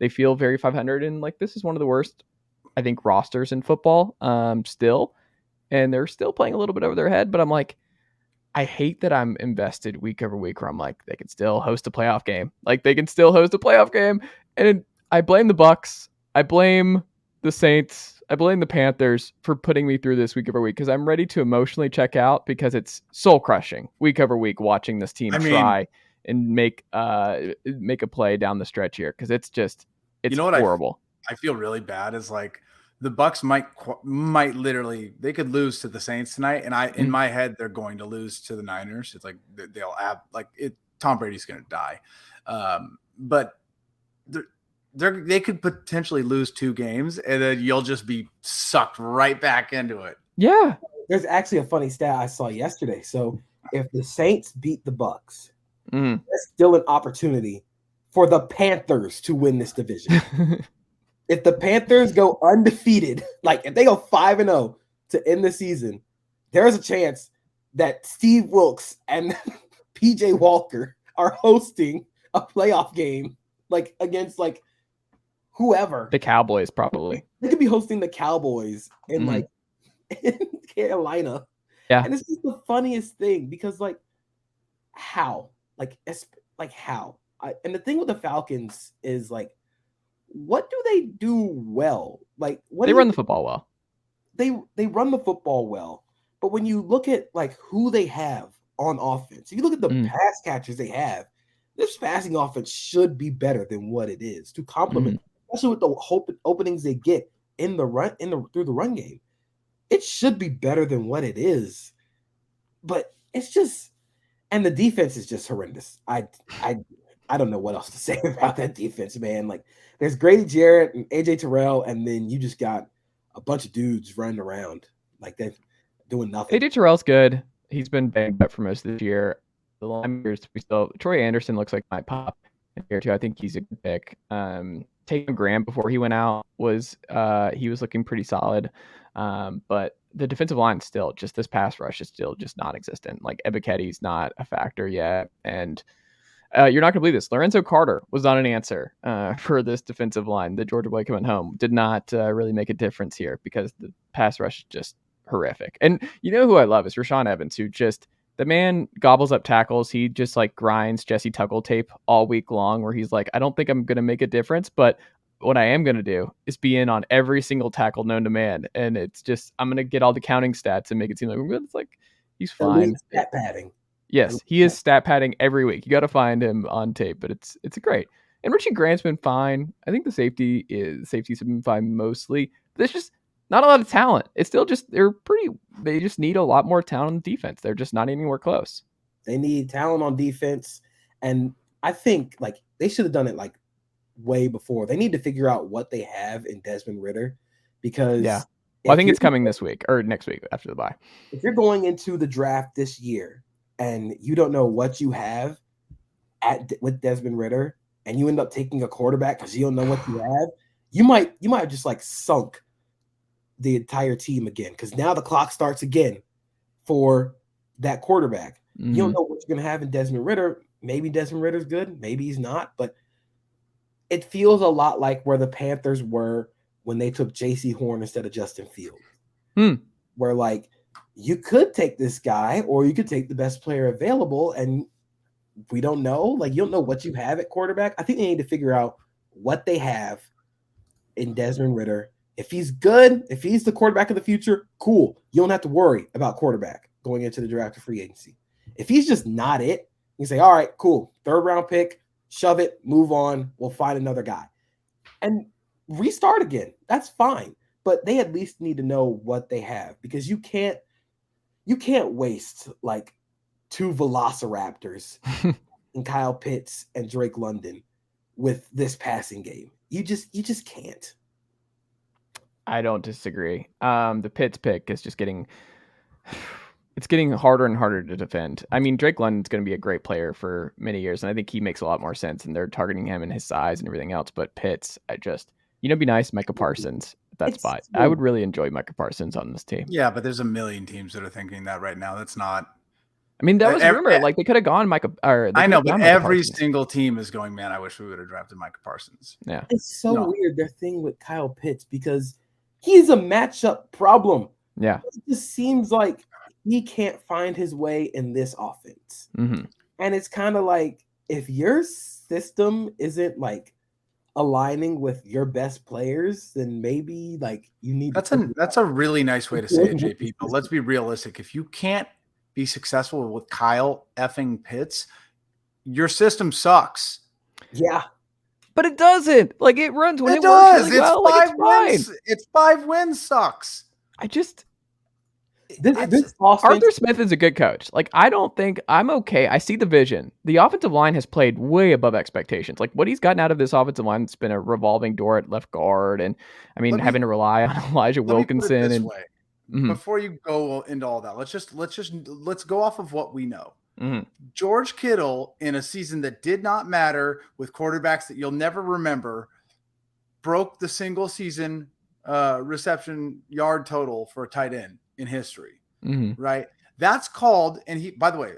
feel very 500. And, like, this is one of the worst, I think, rosters in football still. And they're still playing a little bit over their head. But I'm like, I hate that I'm invested week over week where I'm like, they can still host a playoff game. Like, they can still host a playoff game. And I blame the Bucs. I blame the Saints. I blame the Panthers for putting me through this week over week because I'm ready to emotionally check out because it's soul crushing week over week watching this team try and make a play down the stretch here because it's horrible. I feel really bad is like the Bucs might literally they could lose to the Saints tonight, and in my head they're going to lose to the Niners. It's like they'll have Tom Brady's going to die, but they could potentially lose 2 games, and then you'll just be sucked right back into it. Yeah. There's actually a funny stat I saw yesterday. So if the Saints beat the Bucs, there's still an opportunity for the Panthers to win this division. If the Panthers go undefeated, like if they go 5-0 to end the season, there's a chance that Steve Wilkes and PJ Walker are hosting a playoff game like against like whoever. The Cowboys, probably. They could be hosting the Cowboys in like in Carolina. Yeah. And it's just the funniest thing because like how? Like how? And the thing with the Falcons is like, what do they do well? Like they run the football well. They run the football well. But when you look at like who they have on offense, if you look at the pass catchers they have, this passing offense should be better than what it is to complement, especially with the openings they get in the run through the run game. It should be better than what it is, but it's just, and the defense is just horrendous. I I don't know what else to say about that defense, man. Like, there's Grady Jarrett and AJ Terrell, and then you just got a bunch of dudes running around like they're doing nothing. AJ Terrell's good. He's been banged up for most of this year. The linebackers, we still Troy Anderson looks like my pop in here too. I think he's a good pick. Taking Graham before he went out was he was looking pretty solid. But the defensive line still just this pass rush is still just non-existent. Like Ebiketti's not a factor yet, and you're not going to believe this. Lorenzo Carter was not an answer for this defensive line. The Georgia boy coming home did not really make a difference here because the pass rush is just horrific. And you know who I love is Rashaan Evans, who just the man gobbles up tackles. He just like grinds Jesse Tuggle tape all week long, where he's like, I don't think I'm going to make a difference, but what I am going to do is be in on every single tackle known to man. And it's just, I'm going to get all the counting stats and make it seem like we're good. It's like, he's fine. Stat padding. Yes, he is stat padding every week. You got to find him on tape, but it's great. And Richie Grant's been fine. I think the safeties have been fine mostly. There's just not a lot of talent. It's still just they just need a lot more talent on defense. They're just not anywhere close. They need talent on defense, and I think like they should have done it like way before. They need to figure out what they have in Desmond Ridder because well, I think it's coming this week or next week after the bye. If you're going into the draft this year and you don't know what you have with Desmond Ridder, and you end up taking a quarterback because you don't know what you have, you might have just like sunk the entire team again because now the clock starts again for that quarterback. Mm-hmm. You don't know what you're going to have in Desmond Ridder. Maybe Desmond Ridder's good. Maybe he's not. But it feels a lot like where the Panthers were when they took J.C. Horn instead of Justin Fields. Where like you could take this guy or you could take the best player available and we don't know. Like you don't know what you have at quarterback. I think they need to figure out what they have in Desmond Ridder. If he's good, if he's the quarterback of the future, cool. You don't have to worry about quarterback going into the draft or free agency. If he's just not it, you say, all right, cool. 3rd round pick, shove it, move on. We'll find another guy. And restart again. That's fine. But they at least need to know what they have because you can't waste like 2 velociraptors and Kyle Pitts and Drake London with this passing game. You just can't. I don't disagree. The Pitts pick is just getting harder and harder to defend. I mean, Drake London's going to be a great player for many years, and I think he makes a lot more sense, and they're targeting him and his size and everything else. But Pitts, it'd be nice, Micah Parsons at that spot. I would really enjoy Micah Parsons on this team. Yeah, but there's a million teams that are thinking that right now. That's not. I mean, that was a rumor. Like they could have gone Micah. I know, but every single team is going, man, I wish we would have drafted Micah Parsons. Yeah, it's so weird their thing with Kyle Pitts because he's a matchup problem. Yeah, it just seems like he can't find his way in this offense, and it's kind of like if your system isn't like aligning with your best players, then maybe like you need. That's a really nice way to say it, JP. But let's be realistic. If you can't be successful with Kyle effing Pitts, your system sucks. Yeah. But it doesn't. Like it runs when it does. Works really it's well. 5 Like, wins. It's 5 wins sucks. This Arthur Smith is a good coach. Like I'm okay. I see the vision. The offensive line has played way above expectations. Like what he's gotten out of this offensive line, it's been a revolving door at left guard, and I mean having to rely on Elijah Wilkinson. And before you go into all that, let's go off of what we know. Mm-hmm. George Kittle, in a season that did not matter with quarterbacks that you'll never remember, broke the single season reception yard total for a tight end in history. Right? That's called, and he, by the way,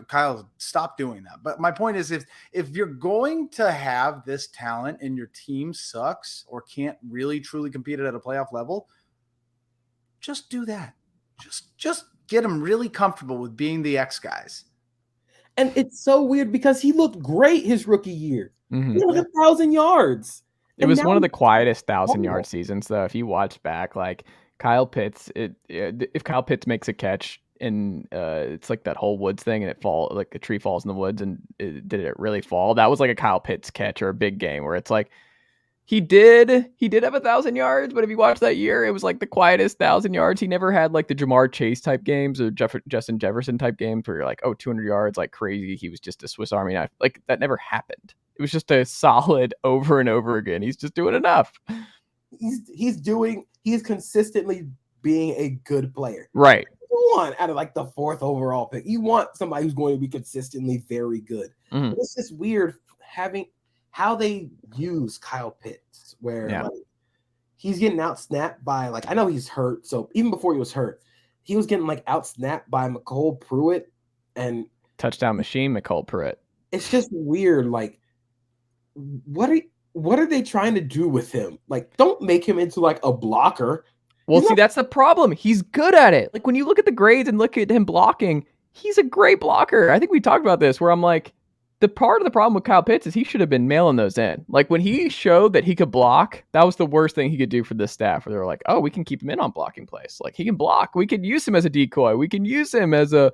Kyle stopped doing that. But my point is, if you're going to have this talent and your team sucks or can't really truly compete at a playoff level, just do that. Just get them really comfortable with being the X guys. And it's so weird because he looked great his rookie year. He had 1,000 yards. It was one of the quietest 1,000-yard seasons, though. If you watch back, like Kyle Pitts, if Kyle Pitts makes a catch and it's like that whole woods thing, and like a tree falls in the woods, and did it really fall? That was like a Kyle Pitts catch or a big game where it's like He did have 1,000 yards, but if you watch that year, it was like the quietest 1,000 yards. He never had like the Jamar Chase type games or Justin Jefferson type games where you're like, oh, 200 yards, like crazy. He was just a Swiss Army knife. Like that never happened. It was just a solid over and over again. He's just doing enough. He's consistently being a good player. Right. You want out of like the 4th overall pick. You want somebody who's going to be consistently very good. Mm-hmm. It's just weird having how they use Kyle Pitts, where like, he's getting out-snapped by, like, I know he's hurt, so even before he was hurt, he was getting like out-snapped by McCole Pruitt and touchdown machine McCole Pruitt. It's just weird. Like, what are they trying to do with him? Like, don't make him into like a blocker. Well, see, that's the problem. He's good at it. Like when you look at the grades and look at him blocking, he's a great blocker. I think we talked about this where I'm like, the part of the problem with Kyle Pitts is he should have been mailing those in. Like when he showed that he could block, that was the worst thing he could do for this staff where they were like, oh, we can keep him in on blocking plays. Like he can block. We can use him as a decoy. We can use him as a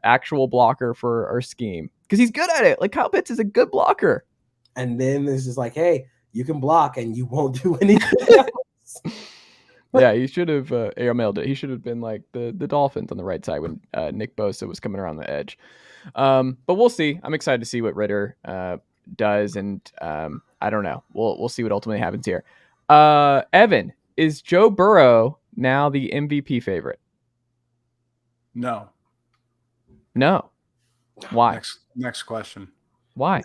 actual blocker for our scheme because he's good at it. Like Kyle Pitts is a good blocker. And then it's just like, hey, you can block and you won't do anything else. Yeah, he should have airmailed it. He should have been like the Dolphins on the right side when Nick Bosa was coming around the edge. But we'll see. I'm excited to see what Ridder does, and I don't know. We'll see what ultimately happens here. Evan, is Joe Burrow now the MVP favorite? No. Why? Next question. Why?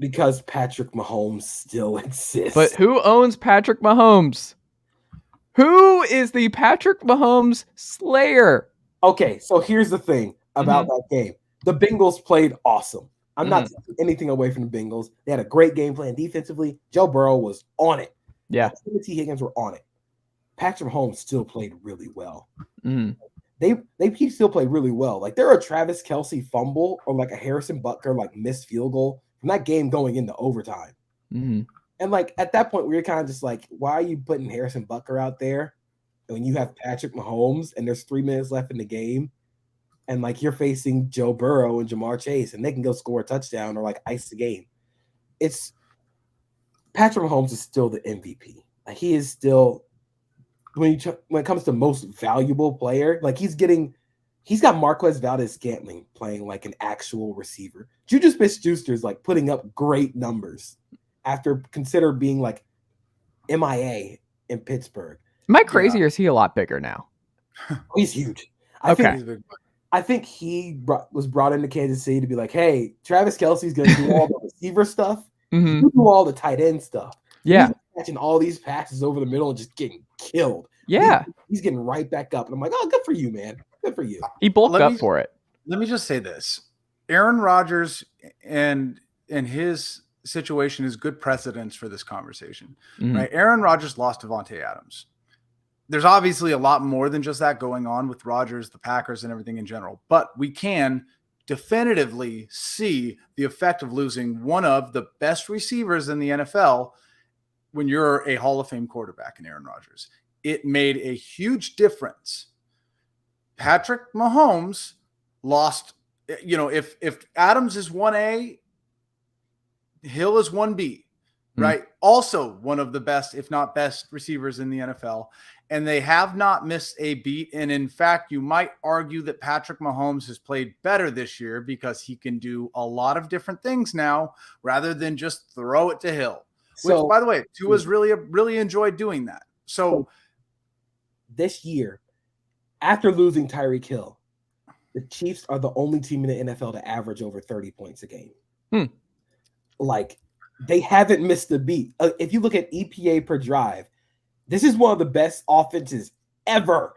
Because Patrick Mahomes still exists. But who owns Patrick Mahomes? Who is the Patrick Mahomes slayer? Okay, so here's the thing about that game. The Bengals played awesome. I'm not taking anything away from the Bengals. They had a great game plan defensively. Joe Burrow was on it. Yeah. T. Higgins were on it. Patrick Mahomes still played really well. He still played really well. Like there are a Travis Kelce fumble or like a Harrison Butker like missed field goal from that game going into overtime. And like at that point, we were kind of just like, why are you putting Harrison Butker out there when you have Patrick Mahomes and there's 3 minutes left in the game? And like you're facing Joe Burrow and Jamar Chase, and they can go score a touchdown or like ice the game. It's Patrick Mahomes is still the MVP. Like he is still when it comes to most valuable player, like he's got Marquez Valdez-Scantling playing like an actual receiver. Juju Smith-Schuster is like putting up great numbers after consider being like MIA in Pittsburgh. Am I crazy or is he a lot bigger now? He's huge. I think he was brought into Kansas City to be like, hey, Travis Kelce's going to do all the receiver stuff. You do all the tight end stuff. Yeah. He's catching all these passes over the middle and just getting killed. Yeah. He's getting right back up. And I'm like, oh, good for you, man. Good for you. He bulked up for it. Let me just say this. Aaron Rodgers and his situation is good precedence for this conversation. Right? Aaron Rodgers lost Devontae Adams. There's obviously a lot more than just that going on with Rodgers, the Packers, and everything in general. But we can definitively see the effect of losing one of the best receivers in the NFL when you're a Hall of Fame quarterback in Aaron Rodgers. It made a huge difference. Patrick Mahomes lost, if Adams is 1A, Hill is 1B, right? Also one of the best, if not best, receivers in the NFL. And they have not missed a beat. And in fact, you might argue that Patrick Mahomes has played better this year because he can do a lot of different things now rather than just throw it to Hill. Which, by the way, Tua's really enjoyed doing that. So this year, after losing Tyreek Hill, the Chiefs are the only team in the NFL to average over 30 points a game. Like, they haven't missed a beat. If you look at EPA per drive, this is one of the best offenses ever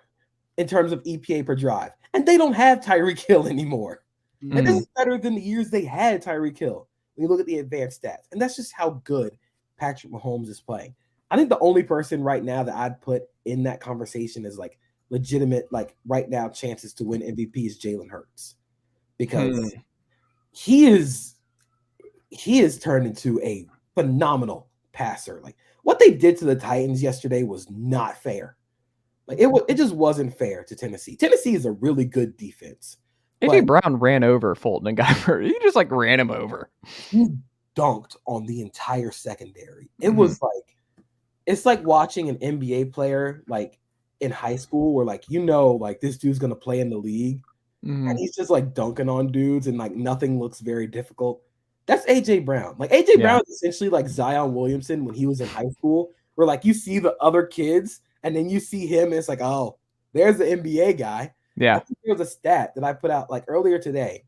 in terms of EPA per drive. And they don't have Tyreek Hill anymore. And this is better than the years they had Tyreek Hill when you look at the advanced stats. And that's just how good Patrick Mahomes is playing. I think the only person right now that I'd put in that conversation is like legitimate, like right now chances to win MVP is Jalen Hurts. Because he is turned into a phenomenal passer. Like what they did to the Titans yesterday was not fair. Like it just wasn't fair to Tennessee. Tennessee is a really good defense. AJ Brown ran over Fulton and got hurt. He just like ran him over. You dunked on the entire secondary. It was like, it's like watching an NBA player like in high school where like, like this dude's going to play in the league and he's just like dunking on dudes and like nothing looks very difficult. That's AJ Brown. Like AJ Brown is essentially like Zion Williamson when he was in high school, where like you see the other kids and then you see him and it's like, oh, there's the NBA guy. Yeah. I think there was a stat that I put out like earlier today.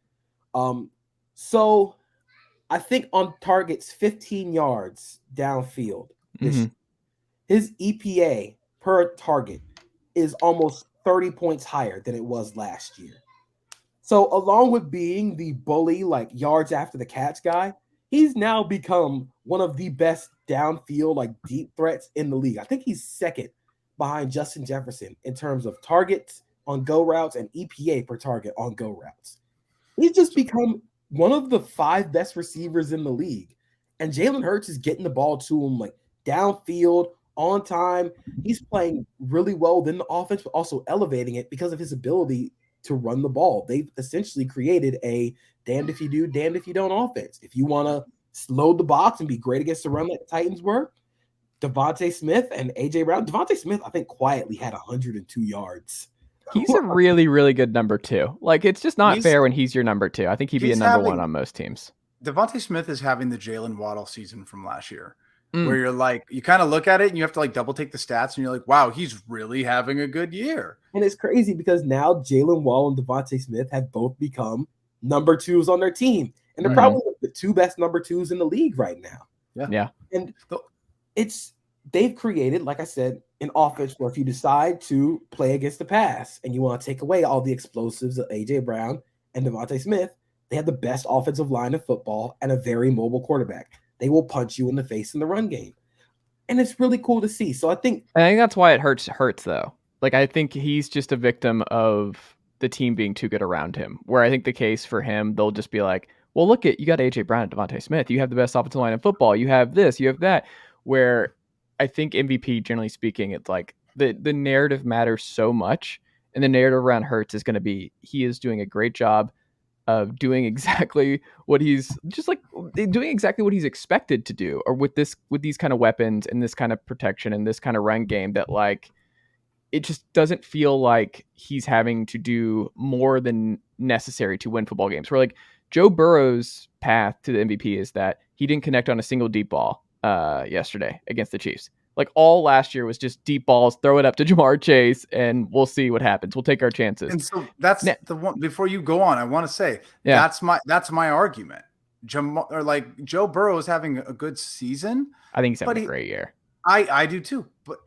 So I think on targets 15 yards downfield, his EPA per target is almost 30 points higher than it was last year. So along with being the bully, like yards after the catch guy, he's now become one of the best downfield, like deep threats in the league. I think he's second behind Justin Jefferson in terms of targets on go routes and EPA per target on go routes. He's just become one of the 5 best receivers in the league. And Jalen Hurts is getting the ball to him like downfield, on time. He's playing really well within the offense, but also elevating it because of his ability to run the ball. They've essentially created a damned if you do, damned if you don't offense. If you want to load the box and be great against the run like the Titans were, Devontae Smith and AJ Brown. Devontae Smith, I think, quietly had 102 yards. He's a really, really good number 2. Like, it's just not fair when he's your number 2. I think he'd be a number 1 on most teams. Devontae Smith is having the Jalen Waddle season from last year, where you're like, you kind of look at it and you have to like double take the stats and you're like, wow, he's really having a good year. And it's crazy because now Jalen Waddle and Devontae Smith have both become number 2s on their team. And they're probably the 2 best number 2s in the league right now. Yeah. And they've created, like I said, an offense where if you decide to play against the pass and you want to take away all the explosives of AJ Brown and Devontae Smith, they have the best offensive line in football and a very mobile quarterback. They will punch you in the face in the run game. And it's really cool to see. So I think that's why it hurts though. Like, I think he's just a victim of the team being too good around him, where I think the case for him, they'll just be like, well, look you got AJ Brown and Devontae Smith. You have the best offensive line in football. You have this, you have that, where I think MVP, generally speaking, it's like the narrative matters so much. And the narrative around Hurts is going to be, he is doing a great job of doing exactly what he's expected to do, or with these kind of weapons and this kind of protection and this kind of run game, that like, it just doesn't feel like he's having to do more than necessary to win football games. Where like Joe Burrow's path to the MVP is that he didn't connect on a single deep ball yesterday against the Chiefs. Like, all last year was just deep balls, throw it up to Jamar Chase, and we'll see what happens. We'll take our chances. And so that's the one. Before you go on, I want to say that's my argument. Joe Burrow is having a good season. I think he's having a great year. I do too. But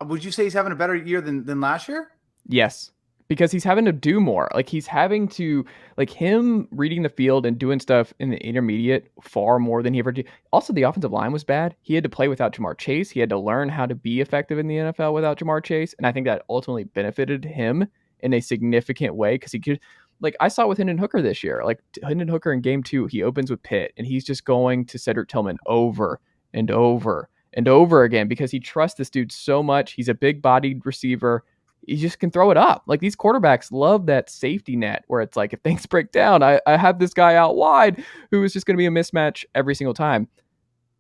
would you say he's having a better year than last year? Yes. Because he's having to do more. Like, he's having to, like, him reading the field and doing stuff in the intermediate far more than he ever did. Also, the offensive line was bad. He had to play without Jamar Chase. He had to learn how to be effective in the NFL without Jamar Chase. And I think that ultimately benefited him in a significant way, because he could, like, I saw with Hendon Hooker this year. Like, Hendon Hooker in game 2, he opens with Pitt, and he's just going to Cedric Tillman over and over and over again because he trusts this dude so much. He's a big-bodied receiver. He just can throw it up. Like, these quarterbacks love that safety net where it's like, if things break down, I have this guy out wide who is just going to be a mismatch every single time.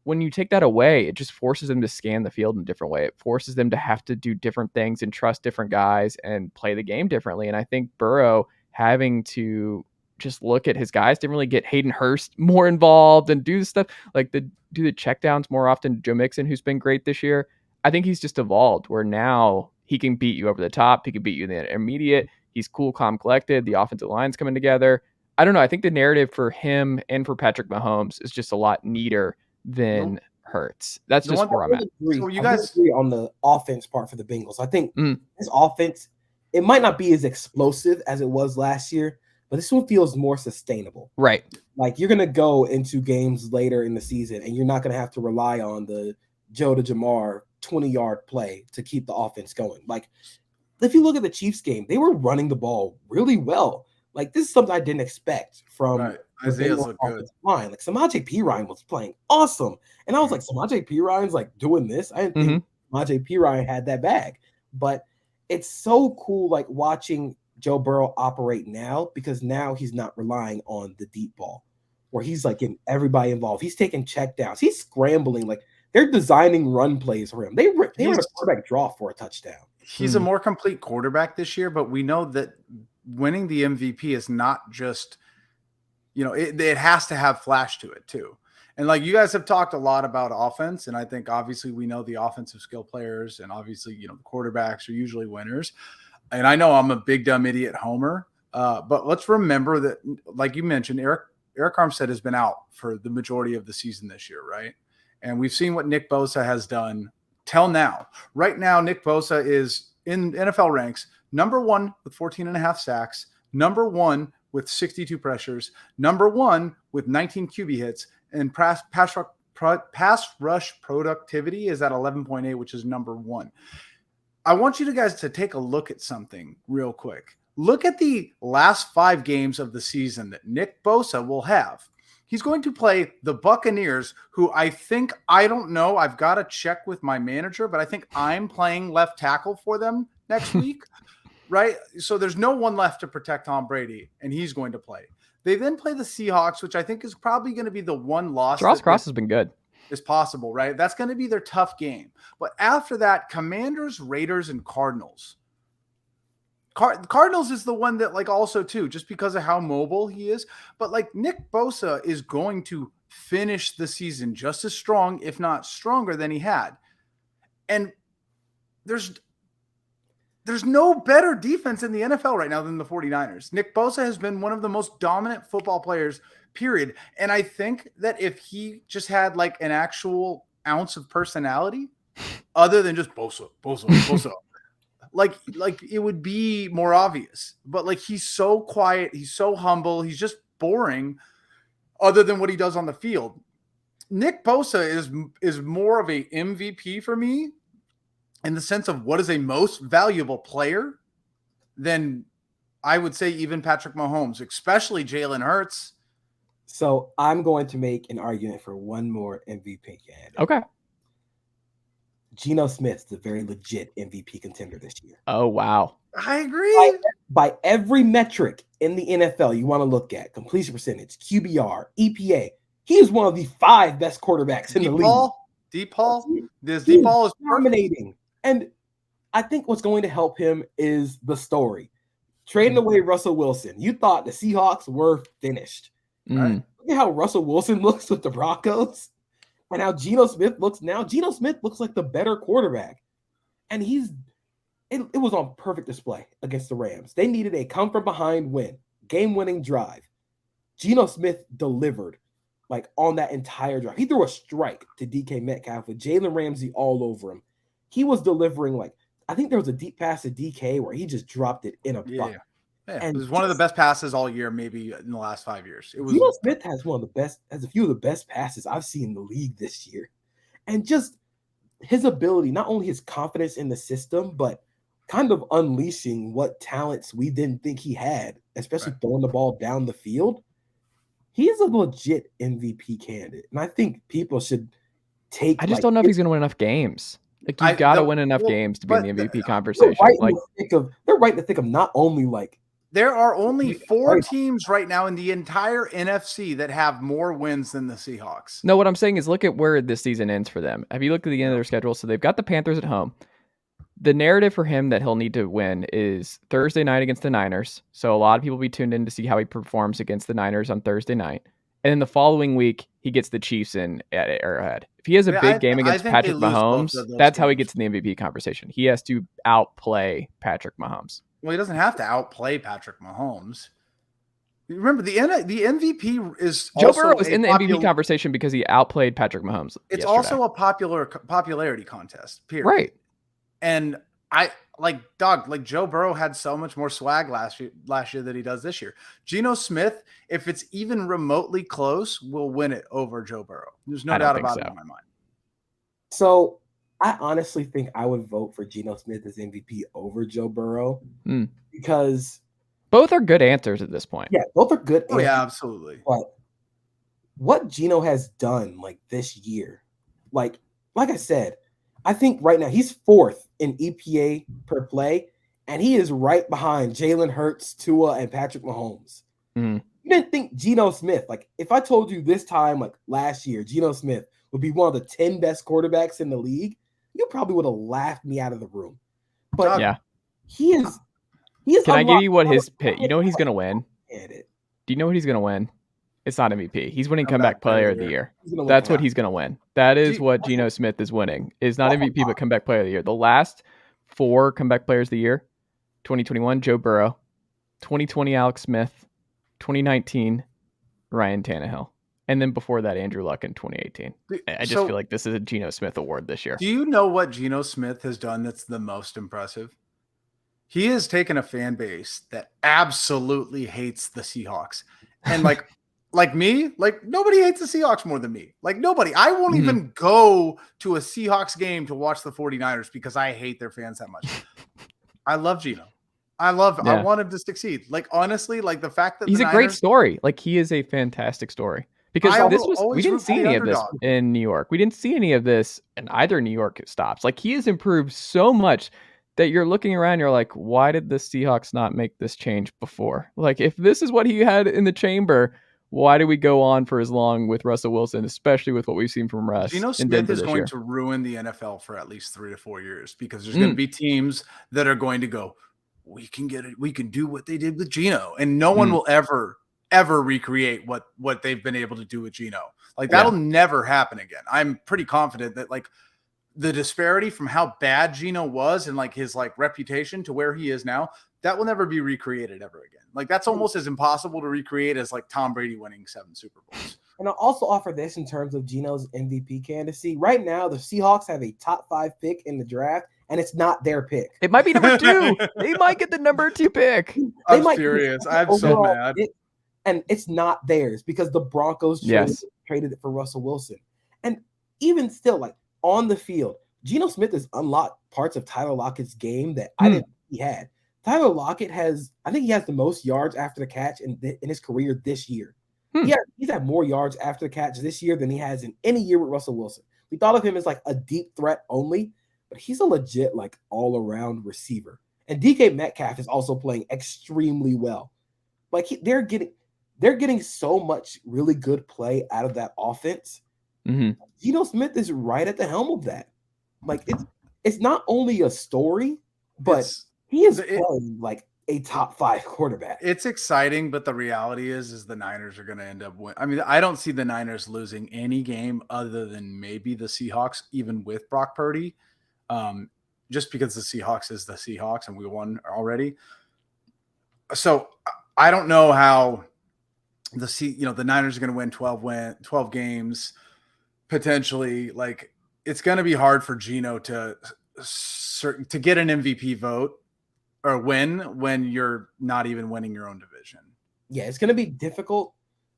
When you take that away, it just forces them to scan the field in a different way. It forces them to have to do different things and trust different guys and play the game differently. And I think Burrow having to just look at his guys, didn't really get Hayden Hurst more involved and do the stuff, like do the checkdowns more often. Joe Mixon, who's been great this year. I think he's just evolved where now he can beat you over the top. He can beat you in the intermediate. He's cool, calm, collected. The offensive line's coming together. I don't know. I think the narrative for him and for Patrick Mahomes is just a lot neater than Hurts. That's just where I'm at. So you guys agree on the offense part for the Bengals. I think this offense, it might not be as explosive as it was last year, but this one feels more sustainable. Right. Like, you're going to go into games later in the season and you're not going to have to rely on the Joe to Jamar 20-yard play to keep the offense going. Like, if you look at the Chiefs game, they were running the ball really well. Like, this is something I didn't expect from Isaiah's look good line. Like, Samaje Perine was playing awesome. And I was like, Samaje Perine's like doing this. I didn't think Samaje Perine had that bag. But it's so cool, like, watching Joe Burrow operate now, because now he's not relying on the deep ball. where he's like getting everybody involved. He's taking checkdowns. He's scrambling. Like they're designing run plays for him. They run a quarterback draw for a touchdown. He's a more complete quarterback this year, but we know that winning the MVP is not just, it has to have flash to it too. And like you guys have talked a lot about offense, and I think obviously we know the offensive skill players, and obviously the quarterbacks are usually winners. And I know I'm a big dumb idiot homer, but let's remember that, like you mentioned, Eric Armstead has been out for the majority of the season this year, right? And we've seen what Nick Bosa has done till now. Right now, Nick Bosa is in NFL ranks number 1 with 14.5 sacks, number 1 with 62 pressures, number 1 with 19 QB hits, and pass rush productivity is at 11.8, which is number 1. I want you guys to take a look at something real quick. Look at the last 5 games of the season that Nick Bosa will have. He's going to play the Buccaneers, who I don't know, I've got to check with my manager, but I think I'm playing left tackle for them next week, right? So there's no one left to protect Tom Brady, and he's going to play. They then play the Seahawks, which I think is probably going to be the one loss. Ross Cross has been good. Is possible, right? That's going to be their tough game. But after that, Commanders, Raiders, and Cardinals. Cardinals is the one that also too, just because of how mobile he is. But Nick Bosa is going to finish the season just as strong, if not stronger than he had. And there's no better defense in the NFL right now than the 49ers. Nick Bosa has been one of the most dominant football players, period. And I think that if he just had an actual ounce of personality, other than just Bosa, it would be more obvious. But he's so quiet, he's so humble, he's just boring other than what he does on the field. Nick Bosa is more of a MVP for me in the sense of what is a most valuable player than I would say even Patrick Mahomes, especially Jalen Hurts. So I'm going to make an argument for one more MVP candidate. Okay. Geno Smith is a very legit MVP contender this year. Oh, wow. I agree. By every metric in the NFL you want to look at, completion percentage, QBR, EPA, he is one of the 5 best quarterbacks in the league. Deep ball is dominating. And I think what's going to help him is the story. Trading away Russell Wilson. You thought the Seahawks were finished. Right? Look at how Russell Wilson looks with the Broncos and how Geno Smith looks now. Geno Smith looks like the better quarterback. And it was on perfect display against the Rams. They needed a come-from-behind win, game-winning drive. Geno Smith delivered on that entire drive. He threw a strike to DK Metcalf with Jalen Ramsey all over him. He was delivering I think there was a deep pass to DK where he just dropped it in a bucket. Yeah, and it was one of the best passes all year, maybe in the last 5 years. Geno Smith has a few of the best passes I've seen in the league this year. And just his ability, not only his confidence in the system, but kind of unleashing what talents we didn't think he had, especially throwing the ball down the field. He is a legit MVP candidate. And I think people should take. I just don't know if he's going to win enough games. You've got to win enough games to be in the MVP conversation. They're right to think of not only there are only 4 teams right now in the entire NFC that have more wins than the Seahawks. No, what I'm saying is look at where this season ends for them. Have you looked at the end of their schedule? So they've got the Panthers at home. The narrative for him that he'll need to win is Thursday night against the Niners. So a lot of people will be tuned in to see how he performs against the Niners on Thursday night. And then the following week, he gets the Chiefs in at Arrowhead. If he has a big game against Patrick Mahomes, that's how he gets in the MVP conversation. He has to outplay Patrick Mahomes. Well, he doesn't have to outplay Patrick Mahomes. Remember, the MVP is Joe Burrow is in the MVP conversation because he outplayed Patrick Mahomes. It's also a popularity contest, period. Right. And Joe Burrow had so much more swag last year than he does this year. Geno Smith, if it's even remotely close, will win it over Joe Burrow. There's no doubt about it in my mind. So I honestly think I would vote for Geno Smith as MVP over Joe Burrow because both are good answers at this point. Yeah, both are good. Oh, yeah, absolutely. But what Geno has done this year, like I said, I think right now he's 4th in EPA per play, and he is right behind Jalen Hurts, Tua, and Patrick Mahomes. He You didn't think Geno Smith, like if I told you this time, like last year, Geno Smith would be one of the 10 best quarterbacks in the league, you probably would have laughed me out of the room. But Yeah. he is. Can I give you what his pick? You know what he's going to win? Do you know what he's going to win? It's not MVP. He's winning comeback player of the year. That's what he's going to win. That is what Geno Smith is winning. Is not MVP, but comeback player of the year. The last 4 comeback players of the year: 2021, Joe Burrow; 2020, Alex Smith; 2019, Ryan Tannehill; and then before that, Andrew Luck in 2018. I just feel like this is a Geno Smith award this year. Do you know what Geno Smith has done that's the most impressive? He has taken a fan base that absolutely hates the Seahawks. And like me, like nobody hates the Seahawks more than me. Like nobody. I won't even go to a Seahawks game to watch the 49ers because I hate their fans that much. I love Geno. I want him to succeed. Like honestly, like the fact that he's a great story. Like he is a fantastic story. Because we didn't see any of this in New York. We didn't see any of this in either New York stops. Like he has improved so much that you're looking around, you're like, why did the Seahawks not make this change before? Like if this is what he had in the chamber, why do we go on for as long with Russell Wilson, especially with what we've seen from Russ? Geno Smith is going to ruin the NFL for at least 3 to 4 years because there's going to be teams that are going to go, we can get it. We can do what they did with Geno, and no one will ever recreate what they've been able to do with Geno. Like that'll never happen again. I'm pretty confident that like the disparity from how bad Geno was and like his like reputation to where he is now, that will never be recreated ever again. Like that's almost as impossible to recreate as like Tom Brady winning 7 Super Bowls. And I'll also offer this in terms of Geno's MVP candidacy. Right now, the Seahawks have a top 5 pick in the draft, and it's not their pick. It might be number 2. They might get the number 2 pick. I'm furious. I'm so mad. And it's not theirs because the Broncos traded it for Russell Wilson. And even still, like on the field, Geno Smith has unlocked parts of Tyler Lockett's game that I didn't think he had. Tyler Lockett I think he has the most yards after the catch in his career this year. He's had more yards after the catch this year than he has in any year with Russell Wilson. We thought of him as like a deep threat only, but he's a legit like all-around receiver. And DK Metcalf is also playing extremely well. Like they're getting so much really good play out of that offense. Geno Smith is right at the helm of that. Like it's not only a story, but he is playing like a top 5 quarterback. It's exciting, but the reality is the Niners are going to end up winning. I mean, I don't see the Niners losing any game other than maybe the Seahawks, even with Brock Purdy, just because the Seahawks is the Seahawks and we won already. So I don't know how the Niners are going to win 12 games potentially. Like it's going to be hard for Geno to get an MVP vote or win when you're not even winning your own division. Yeah, it's going to be difficult,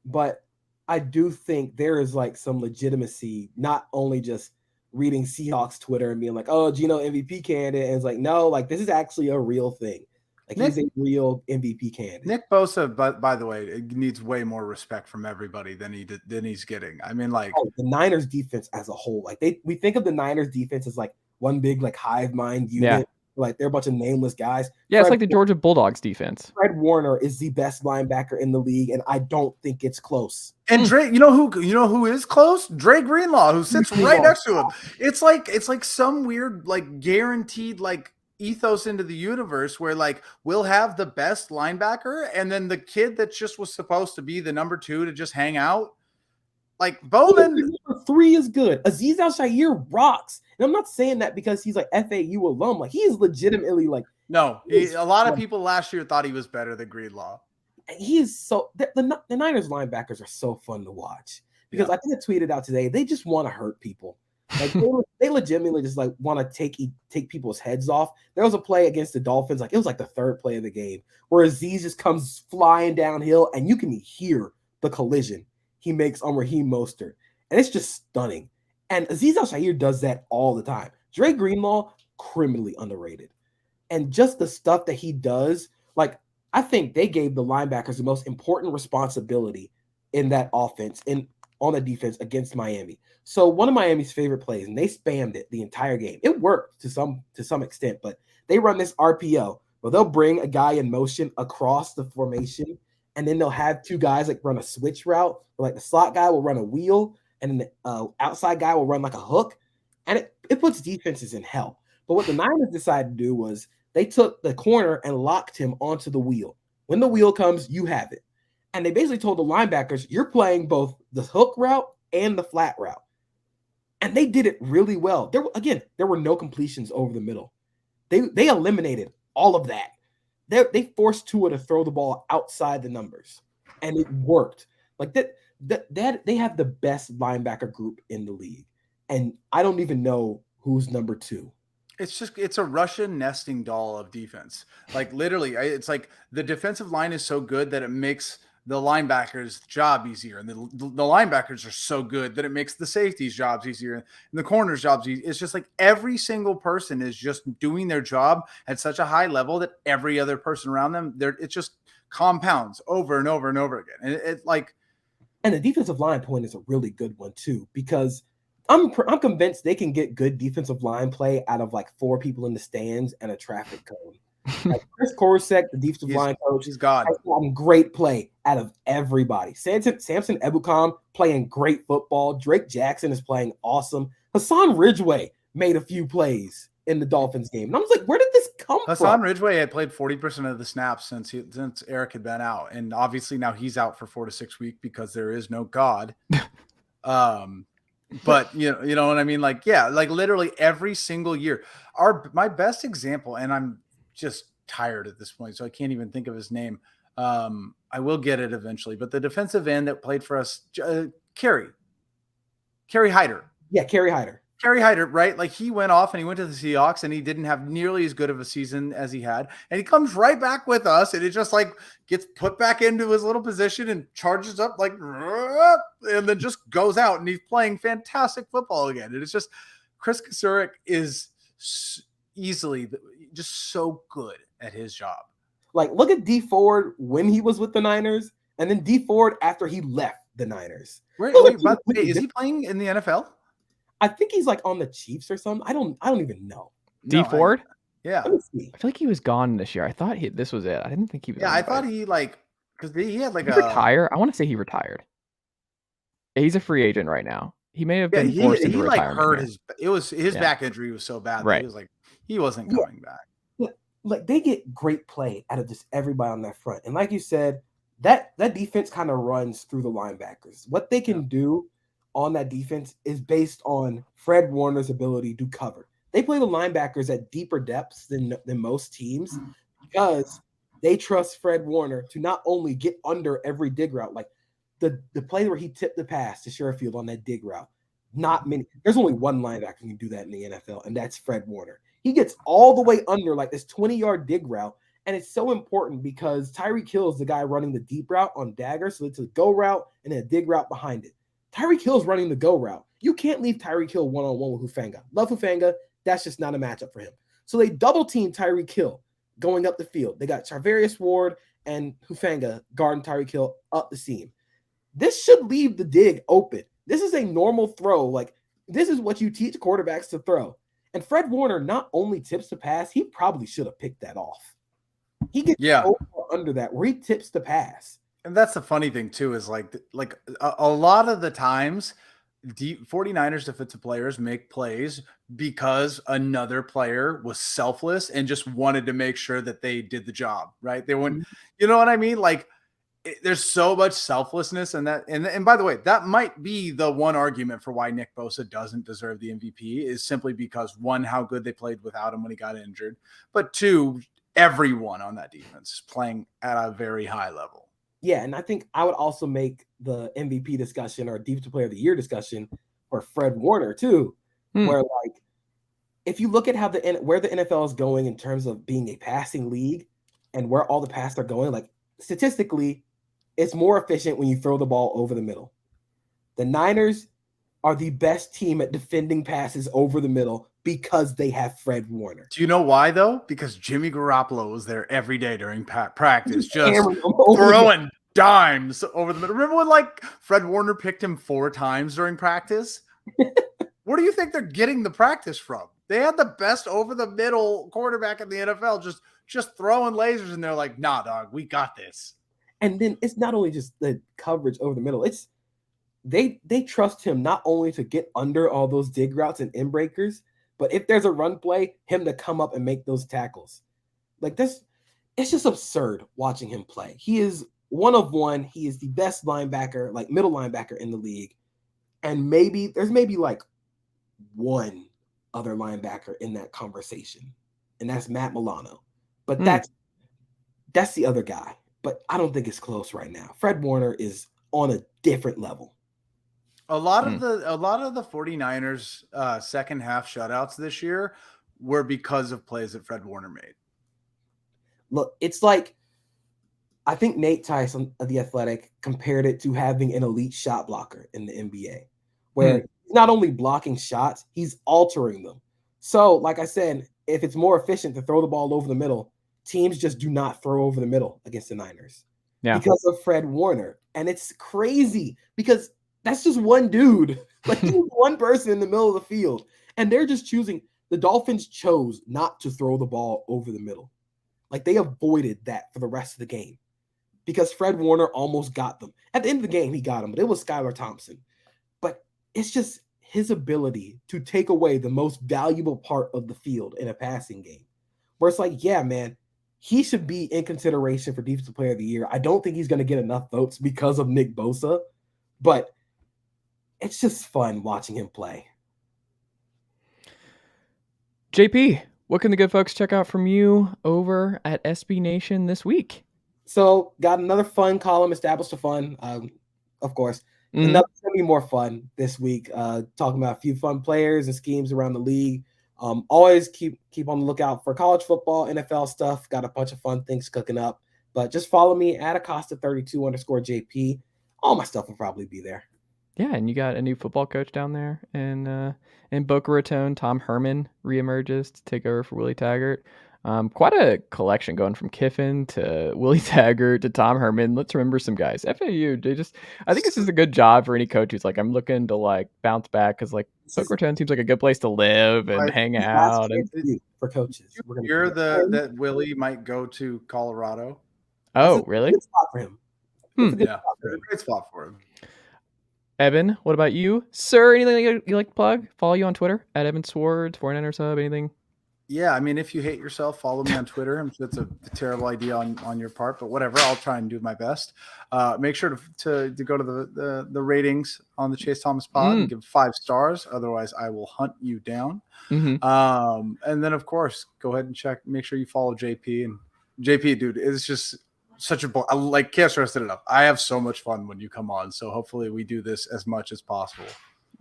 but I do think there is like some legitimacy, not only just reading Seahawks Twitter and being like, oh, Geno MVP candidate. And it's like, no, like this is actually a real thing. Like he's a real MVP candidate. Nick Bosa, by the way, needs way more respect from everybody than he's getting. I mean, like the Niners defense as a whole, like we think of the Niners defense as like one big like hive mind unit. Yeah. Like they're a bunch of nameless guys. Yeah, it's like the Georgia Bulldogs defense. Fred Warner is the best linebacker in the league, and I don't think it's close. And Dre, you know who is close? Dre Greenlaw, who sits right next to him. It's like some weird like guaranteed like ethos into the universe where like we'll have the best linebacker, and then the kid that just was supposed to be the number 2 to just hang out. Like Bowman, number 3 is good. Azeez Al-Shaair rocks. And I'm not saying that because he's like FAU alum. Like he is legitimately like a lot of people last year thought he was better than Greenlaw. He is so the Niners linebackers are so fun to watch because I think I tweeted out today. They just want to hurt people. Like they legitimately just like want to take people's heads off. There was a play against the Dolphins, like it was like the 3rd play of the game, where Azeez just comes flying downhill and you can hear the collision he makes on Raheem Mostert. And it's just stunning. And Azeez Al-Shaair does that all the time. Dre Greenlaw, criminally underrated. And just the stuff that he does, like I think they gave the linebackers the most important responsibility in that offense and on the defense against Miami. So one of Miami's favorite plays, and they spammed it the entire game. It worked to some extent, but they run this RPO where they'll bring a guy in motion across the formation and then they'll have two guys like run a switch route. Like the slot guy will run a wheel, and then the outside guy will run like a hook, and it puts defenses in hell. But what the Niners decided to do was they took the corner and locked him onto the wheel. When the wheel comes, you have it. And they basically told the linebackers, you're playing both the hook route and the flat route. And they did it really well. There were no completions over the middle. They eliminated all of that. They forced Tua to throw the ball outside the numbers, and it worked. Like that they have the best linebacker group in the league, and I don't even know who's number 2. It's a Russian nesting doll of defense. Like literally, it's like the defensive line is so good that it makes the linebackers' job easier, and the linebackers are so good that it makes the safeties' jobs easier, and the corners' jobs easier. It's just like every single person is just doing their job at such a high level that every other person around them, it just compounds over and over and over again. And and the defensive line point is a really good one too, because I'm convinced they can get good defensive line play out of like 4 people in the stands and a traffic cone. Like Chris Korosek, the defensive line coach, he's God. Has gotten great play out of everybody. Samson Ebukam playing great football. Drake Jackson is playing awesome. Hassan Ridgeway made a few plays in the Dolphins game. And I was like, where did this come from? Hassan Ridgeway had played 40% of the snaps since Eric had been out. And obviously now he's out for 4 to 6 weeks because there is no God. But you know what I mean? Like, yeah, like literally every single year. My best example, and I'm just tired at this point, so I can't even think of his name. I will get it eventually, but the defensive end that played for us, Kerry Hyder. Yeah, Kerry Hyder. Kerry Hyder, right? Like he went off and he went to the Seahawks and he didn't have nearly as good of a season as he had. And he comes right back with us and it just like gets put back into his little position and charges up like, and then just goes out and he's playing fantastic football again. And it's just Chris Kasurik is easily just so good at his job. Like look at D Ford when he was with the Niners and then D Ford after he left the Niners. Is he playing in the NFL? I think he's like on the Chiefs or something. I don't even know. D Ford? Yeah. Let me see. I feel like he was gone this year. I thought this was it. I didn't think he was. Yeah, I thought he because he had like retire. I want to say he retired. He's a free agent right now. He may have been forced into retirement. He hurt his back injury was so bad that he was like he wasn't coming back. Yeah. Like they get great play out of just everybody on that front. And like you said, that defense kind of runs through the linebackers. What they can do on that defense is based on Fred Warner's ability to cover. They play the linebackers at deeper depths than most teams because they trust Fred Warner to not only get under every dig route, like the play where he tipped the pass to Sherfield on that dig route. Not many. There's only one linebacker who can do that in the NFL, and that's Fred Warner. He gets all the way under like this 20-yard dig route, and it's so important because Tyreek Hill is the guy running the deep route on dagger, so it's a go route and then a dig route behind it. Tyreek Hill's running the go route. You can't leave Tyreek Hill one-on-one with Hufanga. Love Hufanga. That's just not a matchup for him. So they double team Tyreek Hill going up the field. They got Charvarius Ward and Hufanga guarding Tyreek Hill up the seam. This should leave the dig open. This is a normal throw. Like, this is what you teach quarterbacks to throw. And Fred Warner not only tips the pass, he probably should have picked that off. He gets under that where he tips the pass. And that's the funny thing too, is like a lot of the times 49ers defensive players make plays because another player was selfless and just wanted to make sure that they did the job, right? They wouldn't, you know what I mean? Like there's so much selflessness in that. And by the way, that might be the one argument for why Nick Bosa doesn't deserve the MVP is simply because 1, how good they played without him when he got injured, but 2, everyone on that defense is playing at a very high level. Yeah, and I think I would also make the MVP discussion or Defensive Player of the Year discussion for Fred Warner too, where like if you look at how where the NFL is going in terms of being a passing league and where all the passes are going, like statistically, it's more efficient when you throw the ball over the middle. The Niners are the best team at defending passes over the middle because they have Fred Warner. Do you know why though? Because Jimmy Garoppolo was there every day during practice, just throwing dimes over the middle. Remember when like Fred Warner picked him 4 times during practice? Where do you think they're getting the practice from? They had the best over the middle quarterback in the NFL, just throwing lasers, and they're like, "Nah, dog, we got this." And then it's not only just the coverage over the middle, it's they trust him not only to get under all those dig routes and in breakers, but if there's a run play, him to come up and make those tackles. Like this, it's just absurd watching him play. He is one of one. He is the best linebacker, like middle linebacker in the league. And there's maybe like one other linebacker in that conversation, and that's Matt Milano. But that's the other guy. But I don't think it's close right now. Fred Warner is on a different level. A lot of the 49ers second half shutouts this year were because of plays that Fred Warner made. Look, it's like I think Nate Tyson of The Athletic compared it to having an elite shot blocker in the NBA, where he's not only blocking shots, he's altering them. So, like I said, if it's more efficient to throw the ball over the middle, teams just do not throw over the middle against the Niners because of Fred Warner. And it's crazy because that's just one dude. Like he's one person in the middle of the field. And they're just choosing. The Dolphins chose not to throw the ball over the middle. Like they avoided that for the rest of the game because Fred Warner almost got them. At the end of the game, he got them, but it was Skylar Thompson. But it's just his ability to take away the most valuable part of the field in a passing game. Where it's like, yeah, man, he should be in consideration for Defensive Player of the Year. I don't think he's going to get enough votes because of Nick Bosa, but it's just fun watching him play. JP, what can the good folks check out from you over at SB Nation this week? So got another fun column, established a fun, of course. Another going to be more fun this week, talking about a few fun players and schemes around the league. Always keep on the lookout for college football, NFL stuff. Got a bunch of fun things cooking up. But just follow me at Acosta32_JP. All my stuff will probably be there. Yeah, and you got a new football coach down there in Boca Raton. Tom Herman reemerges to take over for Willie Taggart. Quite a collection going from Kiffin to Willie Taggart to Tom Herman. Let's remember some guys. FAU, I think this is a good job for any coach who's like, I'm looking to like bounce back because like Boca Raton seems like a good place to live and hang out. For coaches, You're that Willie might go to Colorado. Oh, really? Good spot for him. It's a great spot for him. Evan, what about you, sir? Anything you like to plug? Follow you on Twitter at Evan Sowards, 49ers Hub, anything? Yeah, I mean, if you hate yourself, follow me on Twitter. I'm sure it's a terrible idea on your part, but whatever. I'll try and do my best. Make sure to go to the ratings on the Chase Thomas pod and give 5 stars. Otherwise, I will hunt you down. And then, of course, go ahead and make sure you follow JP. And JP, dude, it's just such a I can't stress it enough. I have so much fun when you come on. So hopefully we do this as much as possible.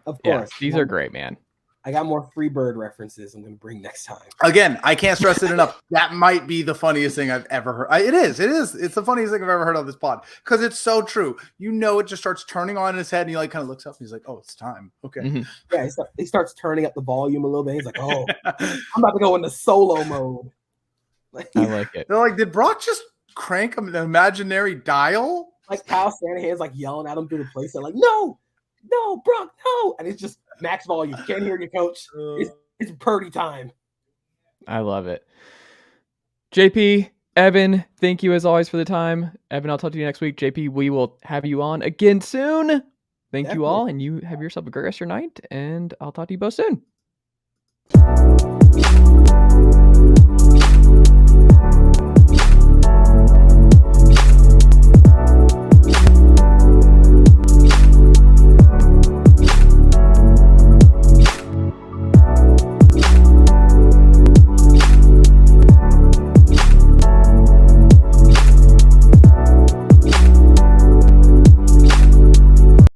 Of course. Yeah, these are great, man. I got more Freebird references I'm going to bring next time. Again, I can't stress it enough. That might be the funniest thing I've ever heard. It is. It's the funniest thing I've ever heard on this pod because it's so true. It just starts turning on in his head and he like kind of looks up and he's like, oh, it's time. Okay. Yeah, he starts turning up the volume a little bit. He's like, oh, I'm about to go into solo mode. I like it. They're like, did Brock just crank an imaginary dial? Like Kyle Shanahan's like yelling at him through the place. They're like, no, Brock, no. And it's just max volume. Can't hear you, coach. It's Purdy time. I love it. JP, Evan, thank you as always for the time. Evan, I'll talk to you next week. JP, we will have you on again soon. Thank you all, and you have yourself a great rest of your night, and I'll talk to you both soon.